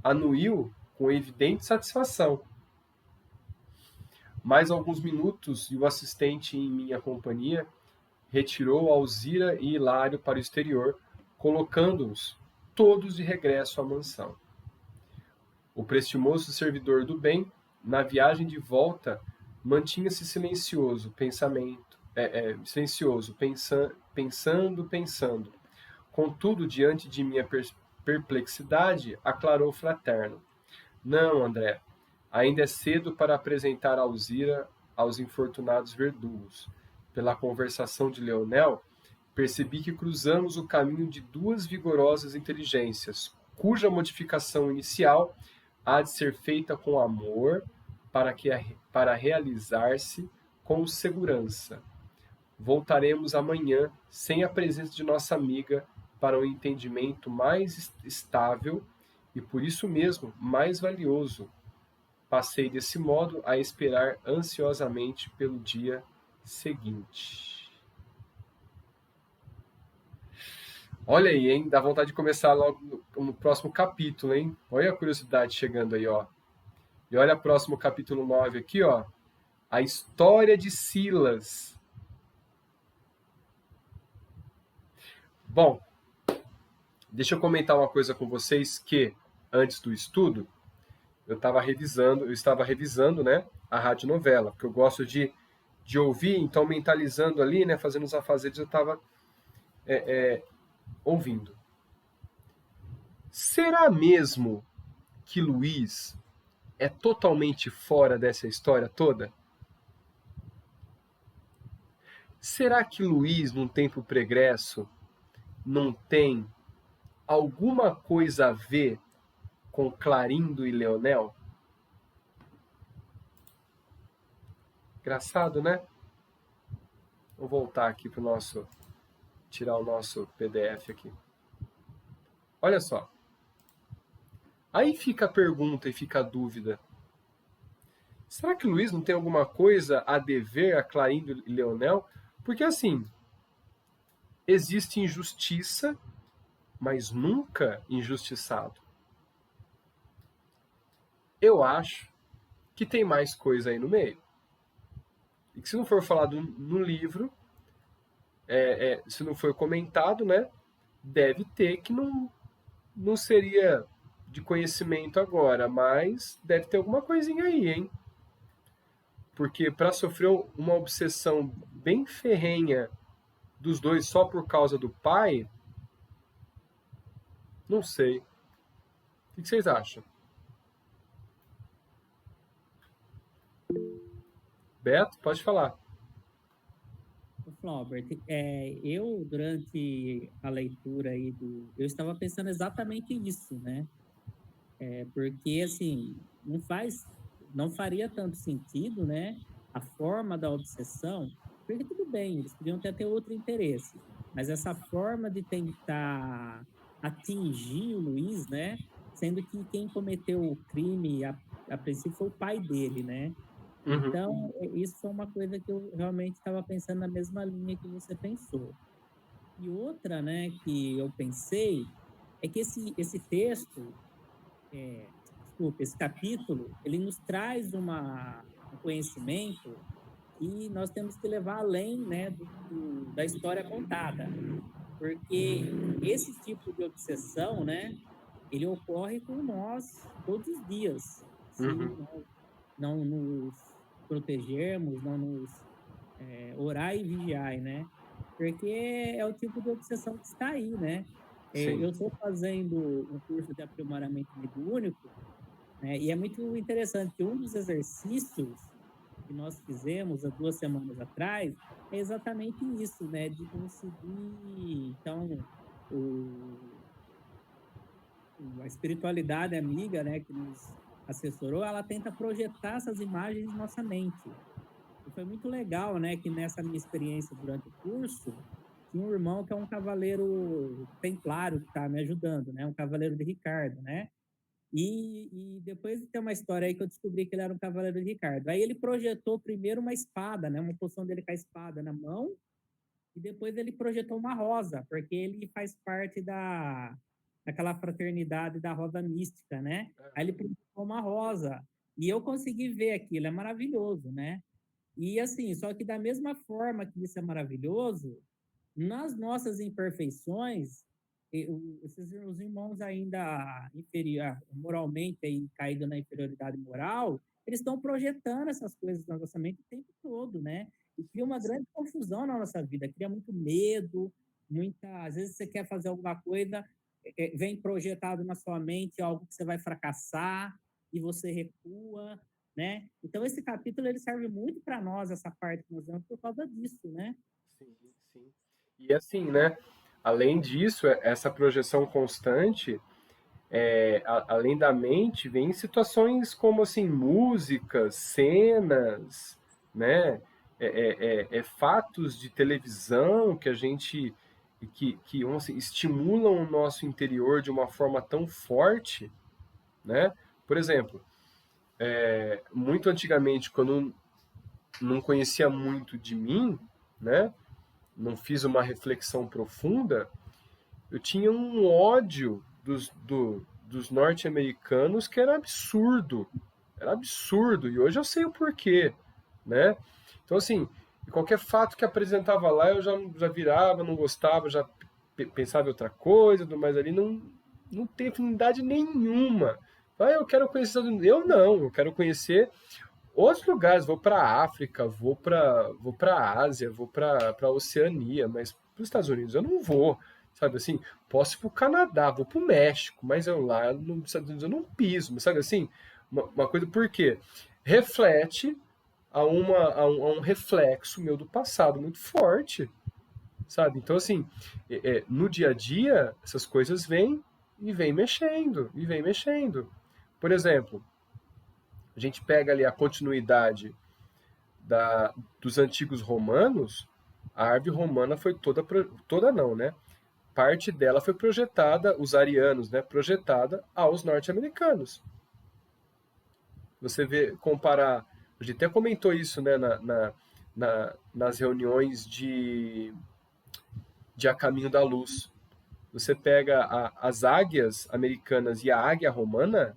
anuiu com evidente satisfação. Mais alguns minutos e o assistente em minha companhia retirou Alzira e Hilário para o exterior, colocando-os todos de regresso à mansão. O prestimoso servidor do bem, na viagem de volta, mantinha-se silencioso, pensando. Contudo, diante de minha perplexidade, aclarou o fraterno: não, André, ainda é cedo para apresentar Alzira aos infortunados verdugos. Pela conversação de Leonel, percebi que cruzamos o caminho de duas vigorosas inteligências, cuja modificação inicial há de ser feita com amor para realizar-se com segurança. Voltaremos amanhã, sem a presença de nossa amiga, para um entendimento mais estável e, por isso mesmo, mais valioso. Passei desse modo a esperar ansiosamente pelo dia seguinte. Olha aí, hein? Dá vontade de começar logo no próximo capítulo, hein? Olha a curiosidade chegando aí, ó. E olha o próximo capítulo 9 aqui, ó. A história de Silas. Bom, deixa eu comentar uma coisa com vocês que, antes do estudo, eu estava revisando, né, a radionovela, porque eu gosto de ouvir, então mentalizando ali, né, fazendo os afazeres, eu estava ouvindo. Será mesmo que Luiz é totalmente fora dessa história toda? Será que Luiz, num tempo pregresso, não tem alguma coisa a ver com Clarindo e Leonel? Engraçado, né? Vou voltar aqui para o nosso... tirar o nosso PDF aqui. Olha só. Aí fica a pergunta e fica a dúvida. Será que o Luiz não tem alguma coisa a dever a Clarindo e Leonel? Porque, assim, existe injustiça, mas nunca injustiçado. Eu acho que tem mais coisa aí no meio. E que se não for falado no livro, se não for comentado, né, deve ter, que não seria de conhecimento agora, mas deve ter alguma coisinha aí, hein? Porque para sofrer uma obsessão bem ferrenha dos dois só por causa do pai, não sei. O que vocês acham? Beto, pode falar. Flaubert, eu durante a leitura aí eu estava pensando exatamente isso, né? Porque assim, não faria tanto sentido, né? A forma da obsessão, porque tudo bem, eles podiam ter outro interesse, mas essa forma de tentar atingir o Luiz, né? Sendo que quem cometeu o crime a princípio foi o pai dele, né? Uhum. Então, isso foi uma coisa que eu realmente estava pensando na mesma linha que você pensou. E outra, né, que eu pensei é que esse texto, esse capítulo, ele nos traz um conhecimento que nós temos que levar além, né, da história contada. Porque esse tipo de obsessão, né, ele ocorre com nós todos os dias. Se nós não nos protegermos, não nos orar e vigiar, né? Porque é o tipo de obsessão que está aí, né? Eu estou fazendo um curso de aprimoramento mediúnico, né? E é muito interessante que um dos exercícios que nós fizemos há 2 semanas atrás é exatamente isso, né? De conseguir, então, a espiritualidade amiga, né, que nos assessorou, ela tenta projetar essas imagens em nossa mente. E foi muito legal, né, que nessa minha experiência durante o curso, tinha um irmão que é um cavaleiro templário que está me ajudando, né, um cavaleiro de Ricardo, né? E depois tem uma história aí que eu descobri que ele era um cavaleiro de Ricardo. Aí ele projetou primeiro uma espada, né, uma posição dele com a espada na mão, e depois ele projetou uma rosa, porque ele faz parte daquela fraternidade da rosa mística, né? Aí ele projetou uma rosa, e eu consegui ver aquilo, é maravilhoso, né? E assim, só que da mesma forma que isso é maravilhoso, nas nossas imperfeições, os irmãos ainda moralmente aí, caídos na inferioridade moral, eles estão projetando essas coisas na nossa mente o tempo todo, né? E cria uma grande confusão na nossa vida, cria muito medo, às vezes você quer fazer alguma coisa, vem projetado na sua mente algo que você vai fracassar e você recua, né? Então esse capítulo ele serve muito para nós, essa parte que nós vemos por causa disso, né? Sim, sim. E assim, né? Além disso, essa projeção constante, além da mente, vem situações como assim músicas, cenas, né? Fatos de televisão que a gente que assim, estimulam o nosso interior de uma forma tão forte, né? Por exemplo, muito antigamente, quando não conhecia muito de mim, né? Não fiz uma reflexão profunda, eu tinha um ódio dos norte-americanos que era absurdo. Era absurdo. E hoje eu sei o porquê, né? Então, assim, qualquer fato que apresentava lá, eu já virava, não gostava, já pensava em outra coisa, mas ali não tem afinidade nenhuma. Eu quero conhecer Estados Unidos. Eu não, eu quero conhecer outros lugares. Vou para a África, vou para a Ásia, vou para a Oceania, mas para os Estados Unidos eu não vou. Sabe assim, posso ir para o Canadá, vou para o México, mas eu lá nos Estados Unidos eu não piso, sabe assim? Uma coisa, por quê? Reflete a um reflexo meu do passado muito forte, sabe? Então, assim, no dia a dia, essas coisas vêm e vêm mexendo, e vêm mexendo. Por exemplo, a gente pega ali a continuidade dos antigos romanos, a árvore romana foi toda não, né? Parte dela foi projetada, os arianos, né? Projetada aos norte-americanos. Você vê, comparar, a gente até comentou isso, né? Nas reuniões de A Caminho da Luz. Você pega as águias americanas e a águia romana,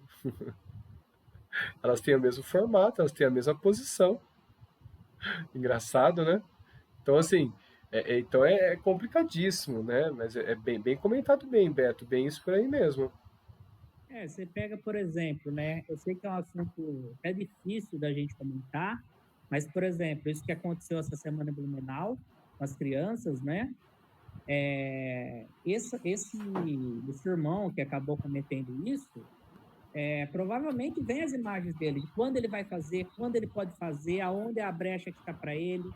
elas têm o mesmo formato, elas têm a mesma posição. Engraçado, né? Então, assim, então é complicadíssimo, né? Mas é bem comentado bem, Beto, bem isso por aí mesmo. Você pega, por exemplo, né? Eu sei que é um assunto é difícil da gente comentar, mas, por exemplo, isso que aconteceu essa semana em Blumenau, com as crianças, né? Esse irmão que acabou cometendo isso, provavelmente vem as imagens dele, de quando ele vai fazer, quando ele pode fazer, aonde é a brecha que está para ele.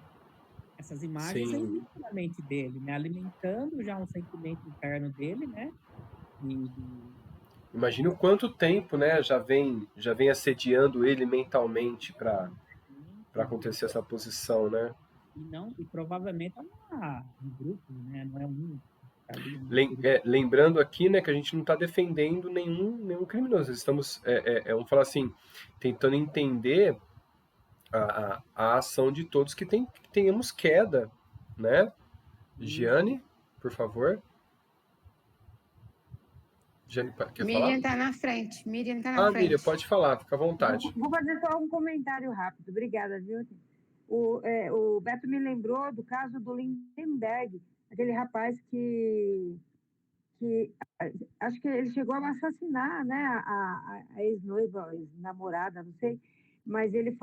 Essas imagens existem na mente dele, né? Alimentando já um sentimento interno dele, né? Imagina o quanto tempo, né, já vem assediando ele mentalmente para acontecer essa posição, né? E provavelmente é um grupo, né? Não é um. Lembrando aqui, né, que a gente não está defendendo nenhum criminoso. Estamos, vamos falar assim, tentando entender a ação de todos que tenhamos queda, né? Giane, por favor. Giane, quer Miriam falar? está na frente. Miriam está na frente. Miriam, pode falar, fica à vontade. Vou fazer só um comentário rápido. Obrigada, viu? O Beto me lembrou do caso do Lindenberg, aquele rapaz que acho que ele chegou a assassinar, né, a ex-noiva, a ex-namorada, não sei, mas ele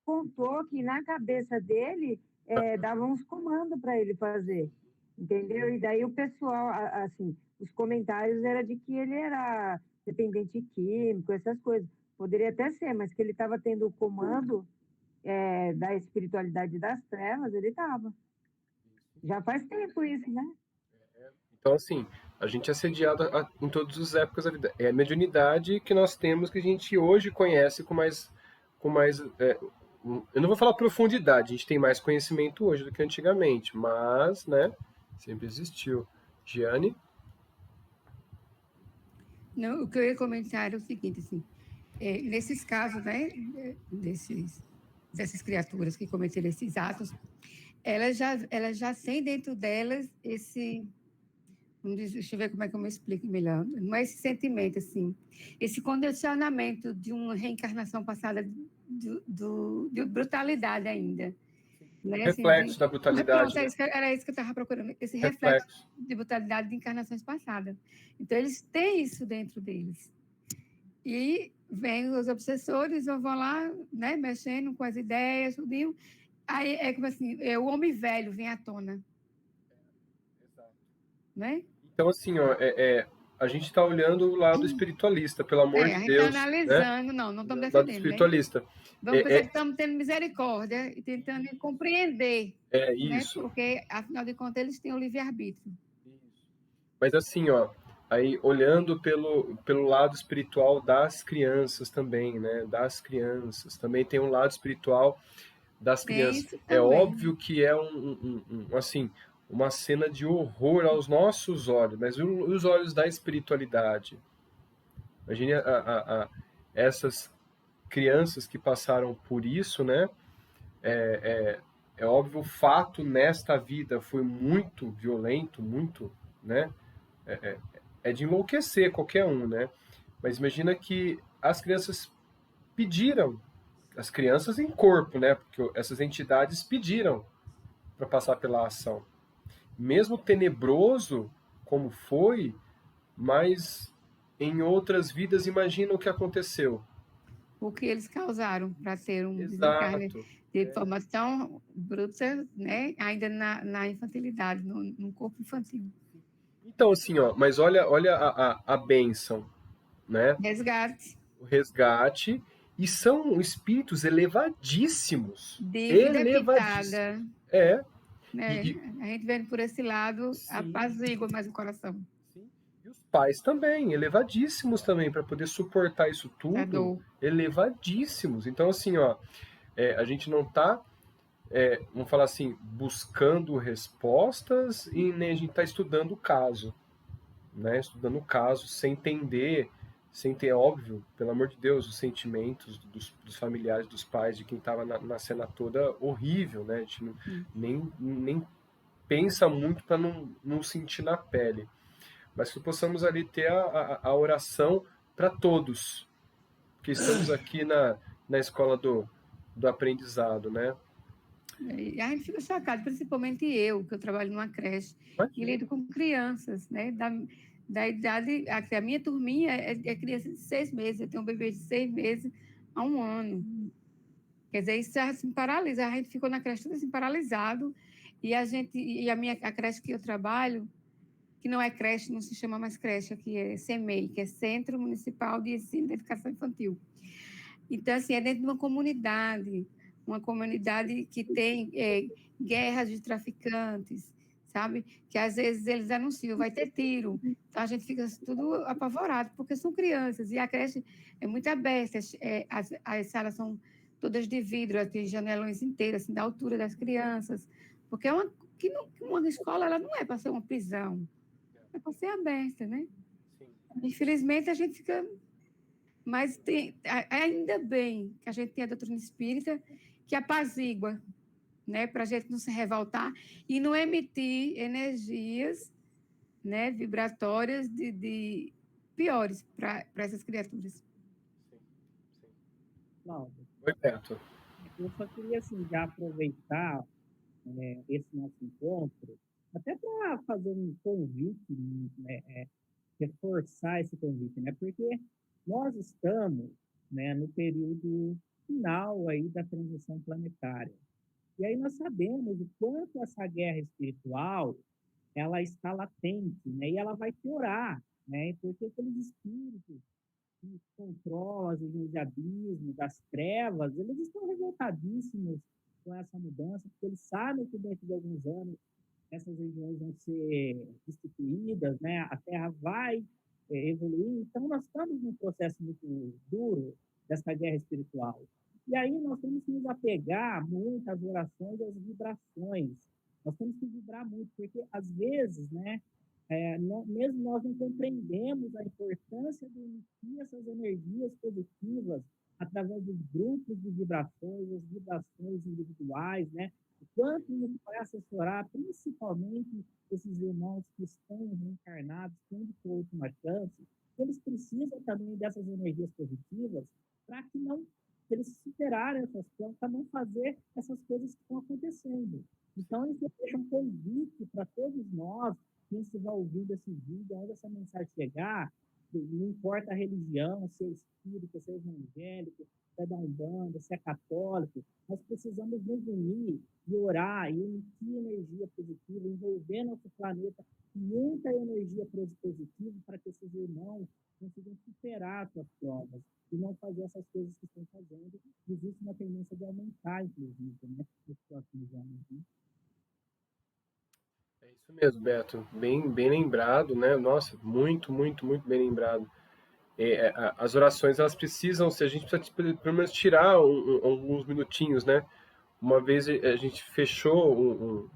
contou que na cabeça dele davam uns comandos para ele fazer, entendeu? E daí o pessoal, assim, os comentários era de que ele era dependente químico, essas coisas. Poderia até ser, mas que ele estava tendo o comando da espiritualidade das trevas, ele estava. Já faz tempo isso, né? Então, assim, a gente é assediado em todas as épocas da vida. É a mediunidade que nós temos, que a gente hoje conhece com mais eu não vou falar profundidade, a gente tem mais conhecimento hoje do que antigamente, mas, né, sempre existiu. Giane? Não, o que eu ia comentar é o seguinte, assim, nesses casos, né, dessas criaturas que cometeram esses atos, elas já têm dentro delas esse, deixa eu ver como é que eu me explico melhor, não é esse sentimento, assim, esse condicionamento de uma reencarnação passada de brutalidade ainda. Né? Reflexo assim, da brutalidade. Pronto, era isso que eu estava procurando, esse reflexo de brutalidade de encarnações passadas. Então, eles têm isso dentro deles. E vem os obsessores, vão lá, né, mexendo com as ideias, tudo. Aí é como assim, o homem velho vem à tona. Né? Então, assim, ó, a gente está olhando o lado espiritualista, pelo amor de Deus. A gente está analisando, né? não estamos defendendo. Lado espiritualista. Né? Vamos pensar que estamos tendo misericórdia e tentando compreender. Isso. Né? Porque, afinal de contas, eles têm o livre-arbítrio. Mas assim, ó, aí olhando pelo lado espiritual das crianças também, né? Das crianças. Também tem um lado espiritual das crianças. É óbvio que é assim, uma cena de horror aos nossos olhos, mas os olhos da espiritualidade. Imagine essas crianças que passaram por isso, né? É óbvio, o fato nesta vida foi muito violento, muito, né? É de enlouquecer qualquer um, né? Mas imagina que as crianças pediram, as crianças em corpo, né? Porque essas entidades pediram para passar pela ação. Mesmo tenebroso como foi, mas em outras vidas, imagina o que aconteceu. O que eles causaram para ter um desencarne de forma tão bruta, né? Ainda na infantilidade, no corpo infantil. Então, assim, ó, mas olha a bênção, né? Resgate. O resgate E são espíritos elevadíssimos. Dívida Elevadíssimos. quitada. Né? A gente vendo por esse lado, Sim. apazigua mais o coração. Sim. E os pais também, elevadíssimos também, para poder suportar isso tudo. Elevadíssimos. Então, assim, ó, a gente não está, vamos falar assim, buscando respostas e nem a gente está estudando o caso. Né? Estudando o caso, sem entender, sem ter, óbvio, pelo amor de Deus, os sentimentos dos familiares, dos pais, de quem estava na cena toda horrível, né? A gente nem pensa muito para não sentir na pele. Mas que possamos ali ter a oração para todos, que estamos aqui na escola do aprendizado, né? E a gente fica chocado, principalmente eu, que eu trabalho numa creche, e lido com crianças, né? Da idade, a minha turminha é criança de 6 meses, eu tenho um bebê de 6 meses a 1 ano. Quer dizer, isso assim, paralisa, a gente ficou na creche tudo assim, paralisado, e a creche que eu trabalho, que não é creche, não se chama mais creche, aqui é CEMEI, que é Centro Municipal de Ensino de Educação Infantil. Então, assim, é dentro de uma comunidade que tem guerras de traficantes, sabe? Que às vezes eles anunciam, vai ter tiro. Então, a gente fica tudo apavorado, porque são crianças, e a creche é muito aberta, as salas são todas de vidro, tem janelões inteiras, assim, da altura das crianças, porque uma escola ela não é para ser uma prisão, é para ser aberta, né? Sim. Infelizmente, a gente fica... Mas ainda bem que a gente tem a doutrina espírita que apazigua, né, para a gente não se revoltar e não emitir energias, né, vibratórias de piores para essas criaturas. Sim. Cláudio, Oi, Beto. eu só queria assim, já aproveitar esse nosso encontro, até para fazer um convite, né, reforçar esse convite, né? Porque nós estamos, né, no período final aí da transição planetária. E aí nós sabemos o quanto essa guerra espiritual ela está latente, né? E ela vai piorar, né? Porque aqueles espíritos que controlam as regiões de abismo, das trevas, eles estão revoltadíssimos com essa mudança, porque eles sabem que dentro de alguns anos essas regiões vão ser destituídas, né? A Terra vai evoluir. Então, nós estamos num processo muito duro dessa guerra espiritual. E aí nós temos que nos apegar muito às orações e às vibrações. Nós temos que vibrar muito, porque às vezes, né, mesmo nós não compreendemos a importância de emitir essas energias positivas através dos grupos de vibrações, as vibrações individuais, né? O quanto nos vai assessorar, principalmente esses irmãos que estão reencarnados, tendo por última chance, eles precisam também dessas energias positivas para que não eles superarem essas coisas, para não fazer essas coisas que estão acontecendo. Então, isso deixa um convite para todos nós, quem estiver ouvindo esse vídeo, onde essa mensagem chegar, não importa a religião, se é espírita, se é evangélico, se é da Umbanda, se é católico, nós precisamos nos unir e orar e emitir energia positiva, envolver nosso planeta com muita energia positiva para que esses irmãos consigam superar suas provas e não fazer essas coisas que estão fazendo. Existe uma tendência de aumentar, inclusive, né, nos próximos anos. Né? É isso mesmo, Beto. Bem lembrado, né? Nossa, muito bem lembrado. As orações, elas precisam, se a gente precisa pelo menos tirar alguns minutinhos, né? Uma vez a gente fechou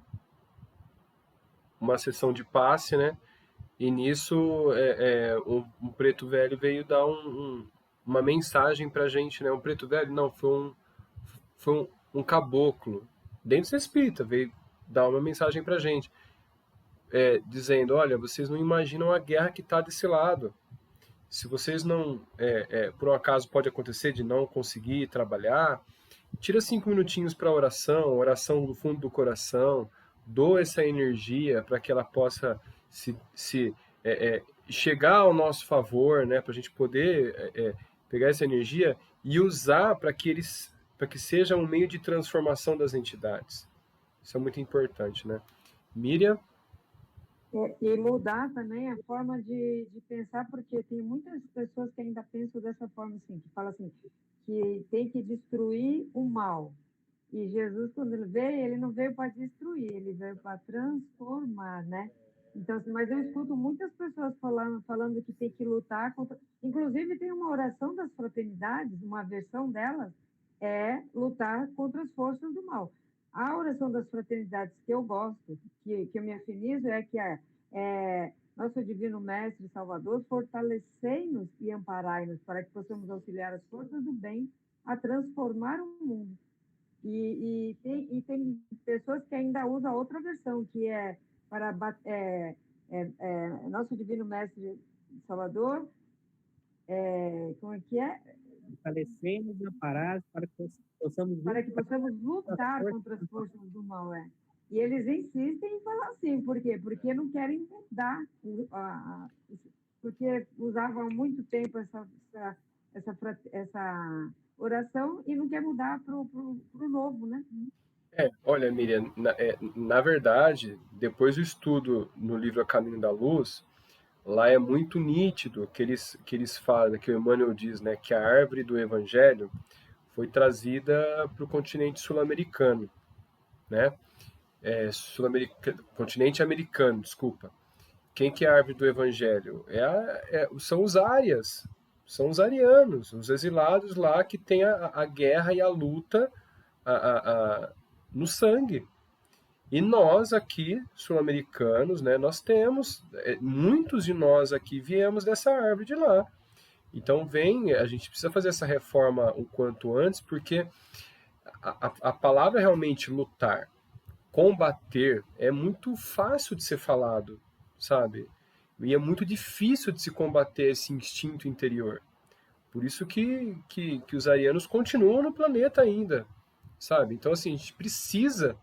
uma sessão de passe, né? E nisso um preto velho veio dar uma mensagem pra gente, né? Um preto velho? Não, foi um caboclo. Dentro do espírita, veio dar uma mensagem pra gente. Dizendo, olha, vocês não imaginam a guerra que está desse lado. Se vocês não, por um acaso pode acontecer de não conseguir trabalhar, tira 5 minutinhos para oração do fundo do coração, doa essa energia para que ela possa chegar ao nosso favor, né, para a gente poder pegar essa energia e usar para que seja um meio de transformação das entidades. Isso é muito importante, né? Miriam? E mudar também a forma de pensar, porque tem muitas pessoas que ainda pensam dessa forma assim, que falam assim, que tem que destruir o mal. E Jesus, quando ele não veio para destruir, ele veio para transformar, né? Então, assim, mas eu escuto muitas pessoas falando que tem que lutar contra... Inclusive, tem uma oração das fraternidades, uma versão delas, é lutar contra as forças do mal. A oração das fraternidades que eu gosto, que eu me afinizo, é que nosso Divino Mestre e Salvador, fortalecei-nos e amparai-nos para que possamos auxiliar as forças do bem a transformar o mundo. Tem pessoas que ainda usam outra versão, que é para nosso Divino Mestre Salvador, como é que é? Fortalecemos e amparar para que possamos Para que possamos lutar contra as forças do mal. E eles insistem em falar assim, por quê? Porque não querem mudar, porque usavam há muito tempo essa oração e não quer mudar para o novo, né? Olha, Miriam, na verdade, depois do estudo no livro A Caminho da Luz, lá é muito nítido que eles falam, que o Emmanuel diz, né, que a árvore do Evangelho foi trazida para o continente sul-americano, né? Continente americano, desculpa. Quem que é a árvore do Evangelho? São os árias, são os arianos, os exilados lá que têm a guerra e a luta a, a, a, no sangue. E nós aqui, sul-americanos, né, nós temos, muitos de nós aqui viemos dessa árvore de lá. Então a gente precisa fazer essa reforma o quanto antes, porque a palavra realmente lutar, combater, é muito fácil de ser falado, sabe? E é muito difícil de se combater esse instinto interior. Por isso que os arianos continuam no planeta ainda, sabe? Então, assim, a gente precisa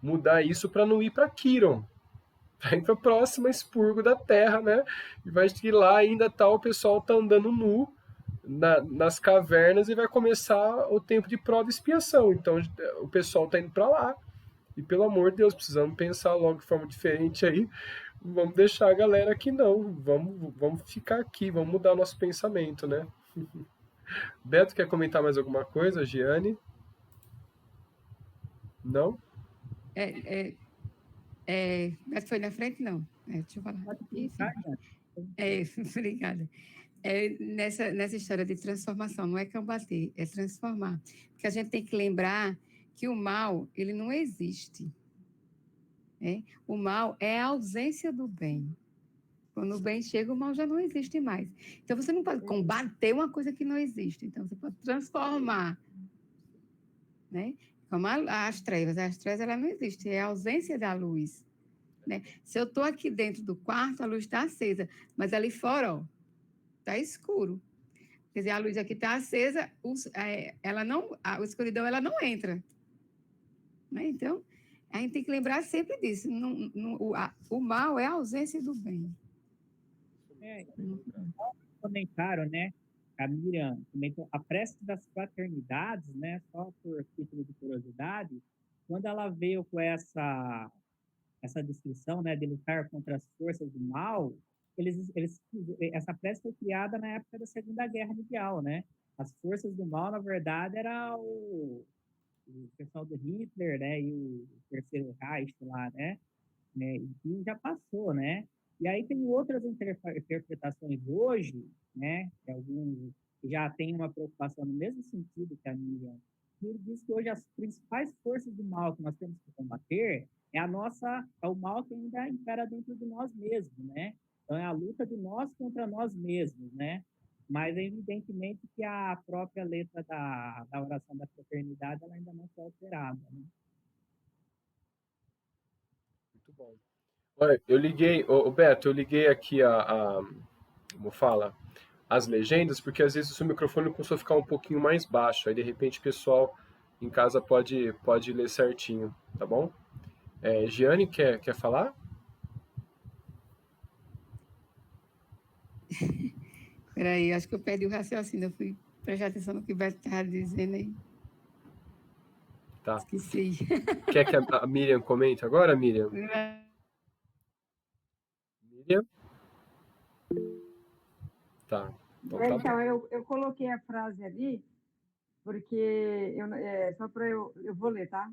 mudar isso para não ir para Quiron, para ir para a próxima expurgo da Terra, né? E vai que lá ainda o pessoal tá andando nu nas cavernas e vai começar o tempo de prova e expiação. Então o pessoal tá indo para lá. E pelo amor de Deus, precisamos pensar logo de forma diferente aí. Vamos deixar a galera aqui não. Vamos ficar aqui, vamos mudar nosso pensamento, né? Beto, quer comentar mais alguma coisa? Giane? Não? Mas foi na frente, não. Deixa eu falar. Isso. Obrigada. Nessa história de transformação, não é combater, é transformar. Porque a gente tem que lembrar que o mal, ele não existe. O mal é a ausência do bem. Quando o bem chega, o mal já não existe mais. Então, você não pode combater uma coisa que não existe. Então, você pode transformar. Né? Como as trevas. As trevas, ela não existe. É a ausência da luz. Né? Se eu estou aqui dentro do quarto, a luz está acesa. Mas ali fora, está escuro. Quer dizer, a luz aqui está acesa, a escuridão ela não entra. Né? Então, a gente tem que lembrar sempre disso. O mal é a ausência do bem. Comentaram, né? A Miriam comentou a prece das fraternidades, né? Só por título de curiosidade, quando ela veio com essa descrição, né, de lutar contra as forças do mal, essa prece foi criada na época da Segunda Guerra Mundial, né? As forças do mal, na verdade, era o pessoal do Hitler, né, e o Terceiro Reich lá, né? E já passou, né? E aí tem outras interpretações hoje, né? Que alguns já têm uma preocupação no mesmo sentido que a Miriam. Ele diz que hoje as principais forças do mal que nós temos que combater é o mal que ainda impera dentro de nós mesmos, né? Então é a luta de nós contra nós mesmos, né? Mas evidentemente que a própria letra da oração da fraternidade ela ainda não foi alterada, né? Muito bom. Olha, Beto, eu liguei aqui como fala, as legendas, porque às vezes o seu microfone começou a ficar um pouquinho mais baixo, aí de repente o pessoal em casa pode ler certinho, tá bom? Giane, quer falar? Peraí, acho que eu perdi o raciocínio, eu fui prestar atenção no que o Beto estava dizendo aí. Tá. Esqueci. Quer que a Miriam comente agora, Miriam? Miriam? Tá. Então, eu coloquei a frase ali, porque só para eu vou ler, tá?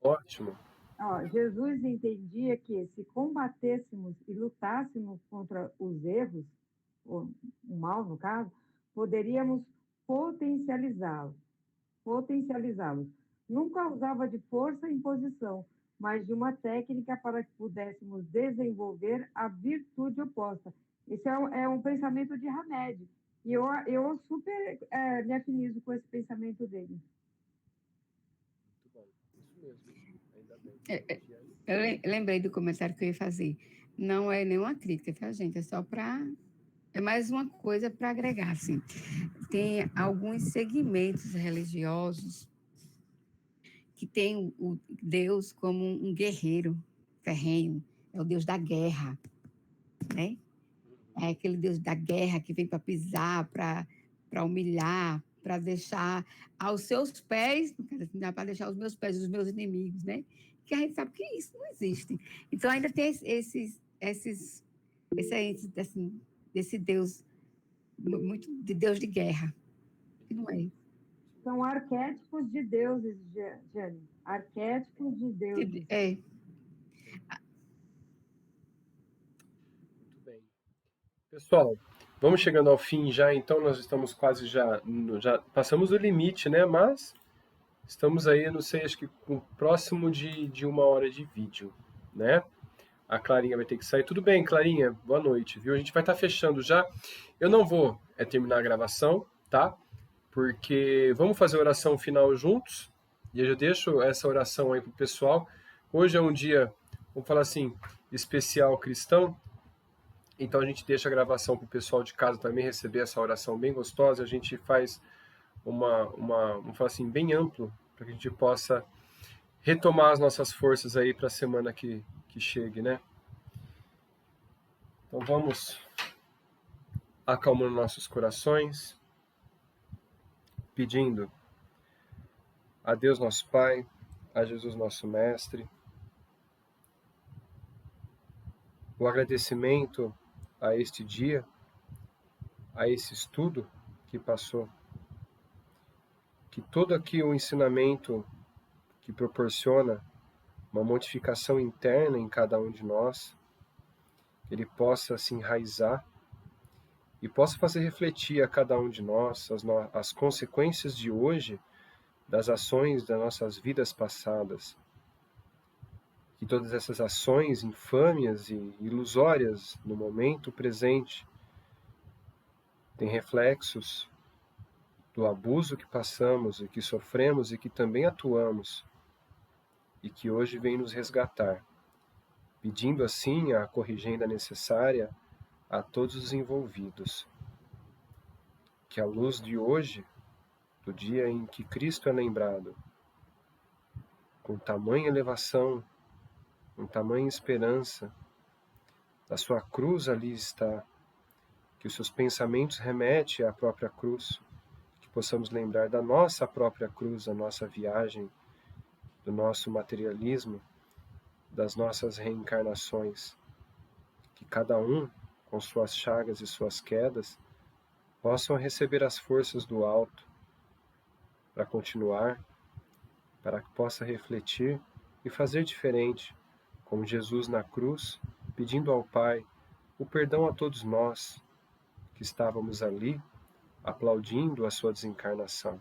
Ótimo. Ó, Jesus entendia que se combatêssemos e lutássemos contra os erros, o mal no caso, poderíamos potencializá-los. Potencializá-los. Nunca usava de força e imposição, mas de uma técnica para que pudéssemos desenvolver a virtude oposta. Esse é um pensamento de Hamed. E eu super me afinizo com esse pensamento dele. Muito bom. Isso mesmo. Ainda bem. Eu lembrei do comentário que eu ia fazer. Não é nenhuma crítica, tá, gente? É só para... É mais uma coisa para agregar, assim. Tem alguns segmentos religiosos que tem o Deus como um guerreiro ferrenho, é o Deus da guerra, né? É aquele Deus da guerra que vem para pisar, para humilhar, para deixar aos seus pés, para deixar os meus pés, os meus inimigos, né? Que a gente sabe que isso não existe. Então ainda tem desse Deus muito de Deus de guerra, que não é. São arquétipos de deuses, Jane. Arquétipos de deuses. É. Muito bem. Pessoal, vamos chegando ao fim já, então nós estamos quase já passamos do limite, né? Mas estamos aí, não sei, acho que próximo de 1 hora de vídeo, né? A Clarinha vai ter que sair. Tudo bem, Clarinha? Boa noite, viu? A gente vai estar fechando já. Eu não vou terminar a gravação, tá? Porque vamos fazer a oração final juntos. E eu já deixo essa oração aí pro pessoal. Hoje é um dia, vamos falar assim, especial cristão. Então a gente deixa a gravação pro pessoal de casa também receber essa oração bem gostosa. A gente faz vamos falar assim, bem amplo, para que a gente possa retomar as nossas forças aí para a semana que chegue, né? Então vamos acalmando nossos corações, pedindo a Deus nosso Pai, a Jesus nosso Mestre, o agradecimento a este dia, a esse estudo que passou, que todo aqui o ensinamento que proporciona uma modificação interna em cada um de nós, ele possa se enraizar e possa fazer refletir a cada um de nós as consequências de hoje das ações das nossas vidas passadas. Que todas essas ações infâmias e ilusórias no momento presente têm reflexos do abuso que passamos e que sofremos e que também atuamos e que hoje vem nos resgatar, pedindo assim a corrigenda necessária a todos os envolvidos. Que a luz de hoje, do dia em que Cristo é lembrado, com tamanha elevação, com tamanha esperança, a sua cruz ali está, que os seus pensamentos remetem à própria cruz, que possamos lembrar da nossa própria cruz, da nossa viagem, do nosso materialismo, das nossas reencarnações, que cada um, com suas chagas e suas quedas, possam receber as forças do alto para continuar, para que possa refletir e fazer diferente, como Jesus na cruz, pedindo ao Pai o perdão a todos nós que estávamos ali aplaudindo a sua desencarnação.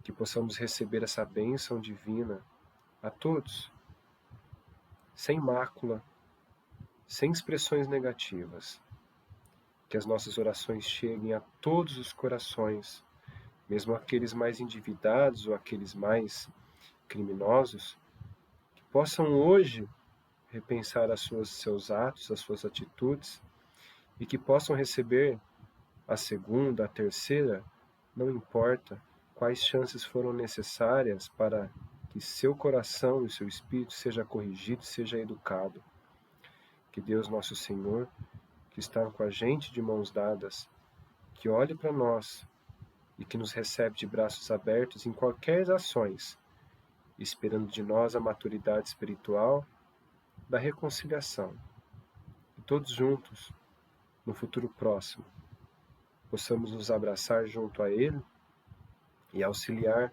Que possamos receber essa bênção divina a todos, sem mácula, sem expressões negativas. Que as nossas orações cheguem a todos os corações, mesmo aqueles mais endividados ou aqueles mais criminosos, que possam hoje repensar seus atos, as suas atitudes, e que possam receber a segunda, a terceira, não importa quais chances foram necessárias para que seu coração e seu espírito seja corrigido, seja educado. Que Deus nosso Senhor, que está com a gente de mãos dadas, que olhe para nós e que nos recebe de braços abertos em qualquer ações, esperando de nós a maturidade espiritual da reconciliação. E todos juntos, no futuro próximo, possamos nos abraçar junto a Ele e auxiliar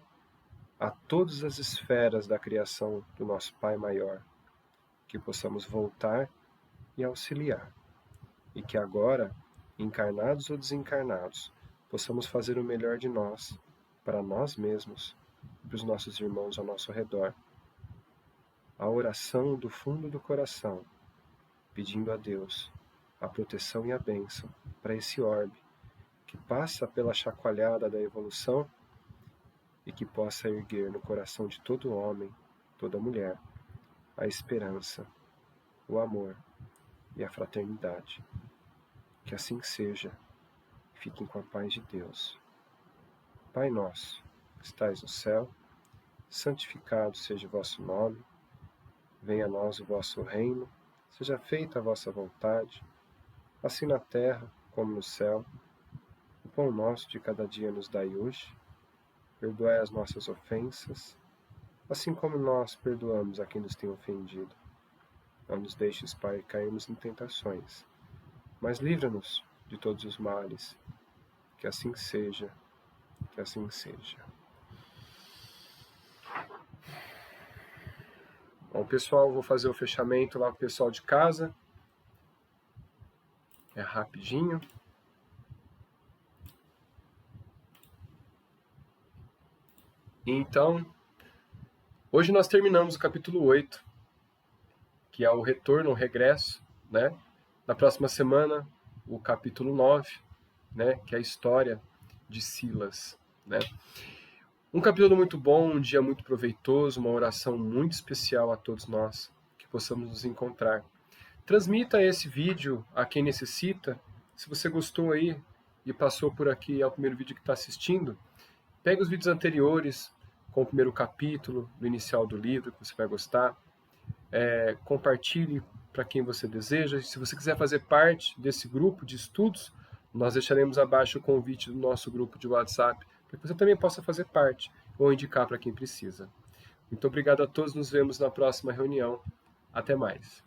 a todas as esferas da criação do nosso Pai Maior, que possamos voltar e auxiliar, e que agora, encarnados ou desencarnados, possamos fazer o melhor de nós, para nós mesmos e para os nossos irmãos ao nosso redor. A oração do fundo do coração, pedindo a Deus a proteção e a bênção para esse orbe, que passa pela chacoalhada da evolução e que possa erguer no coração de todo homem, toda mulher, a esperança, o amor e a fraternidade. Que assim seja. Fiquem com a paz de Deus. Pai nosso, que estais no céu, santificado seja o vosso nome. Venha a nós o vosso reino. Seja feita a vossa vontade, assim na terra como no céu. O pão nosso de cada dia nos dai hoje. Perdoai as nossas ofensas, assim como nós perdoamos a quem nos tem ofendido. Não nos deixes, Pai, cairmos em tentações, mas livra-nos de todos os males. Que assim seja, que assim seja. Bom, pessoal, vou fazer o fechamento lá com o pessoal de casa. É rapidinho. Então, hoje nós terminamos o capítulo 8, que é o retorno, o regresso, né? Na próxima semana, o capítulo 9, né? Que é a história de Silas, né? Um capítulo muito bom, um dia muito proveitoso, uma oração muito especial a todos nós, que possamos nos encontrar. Transmita esse vídeo a quem necessita. Se você gostou aí e passou por aqui, é o primeiro vídeo que está assistindo, pegue os vídeos anteriores com o primeiro capítulo, do inicial do livro, que você vai gostar. Compartilhe para quem você deseja. Se você quiser fazer parte desse grupo de estudos, nós deixaremos abaixo o convite do nosso grupo de WhatsApp, para que você também possa fazer parte ou indicar para quem precisa. Muito obrigado a todos, nos vemos na próxima reunião. Até mais.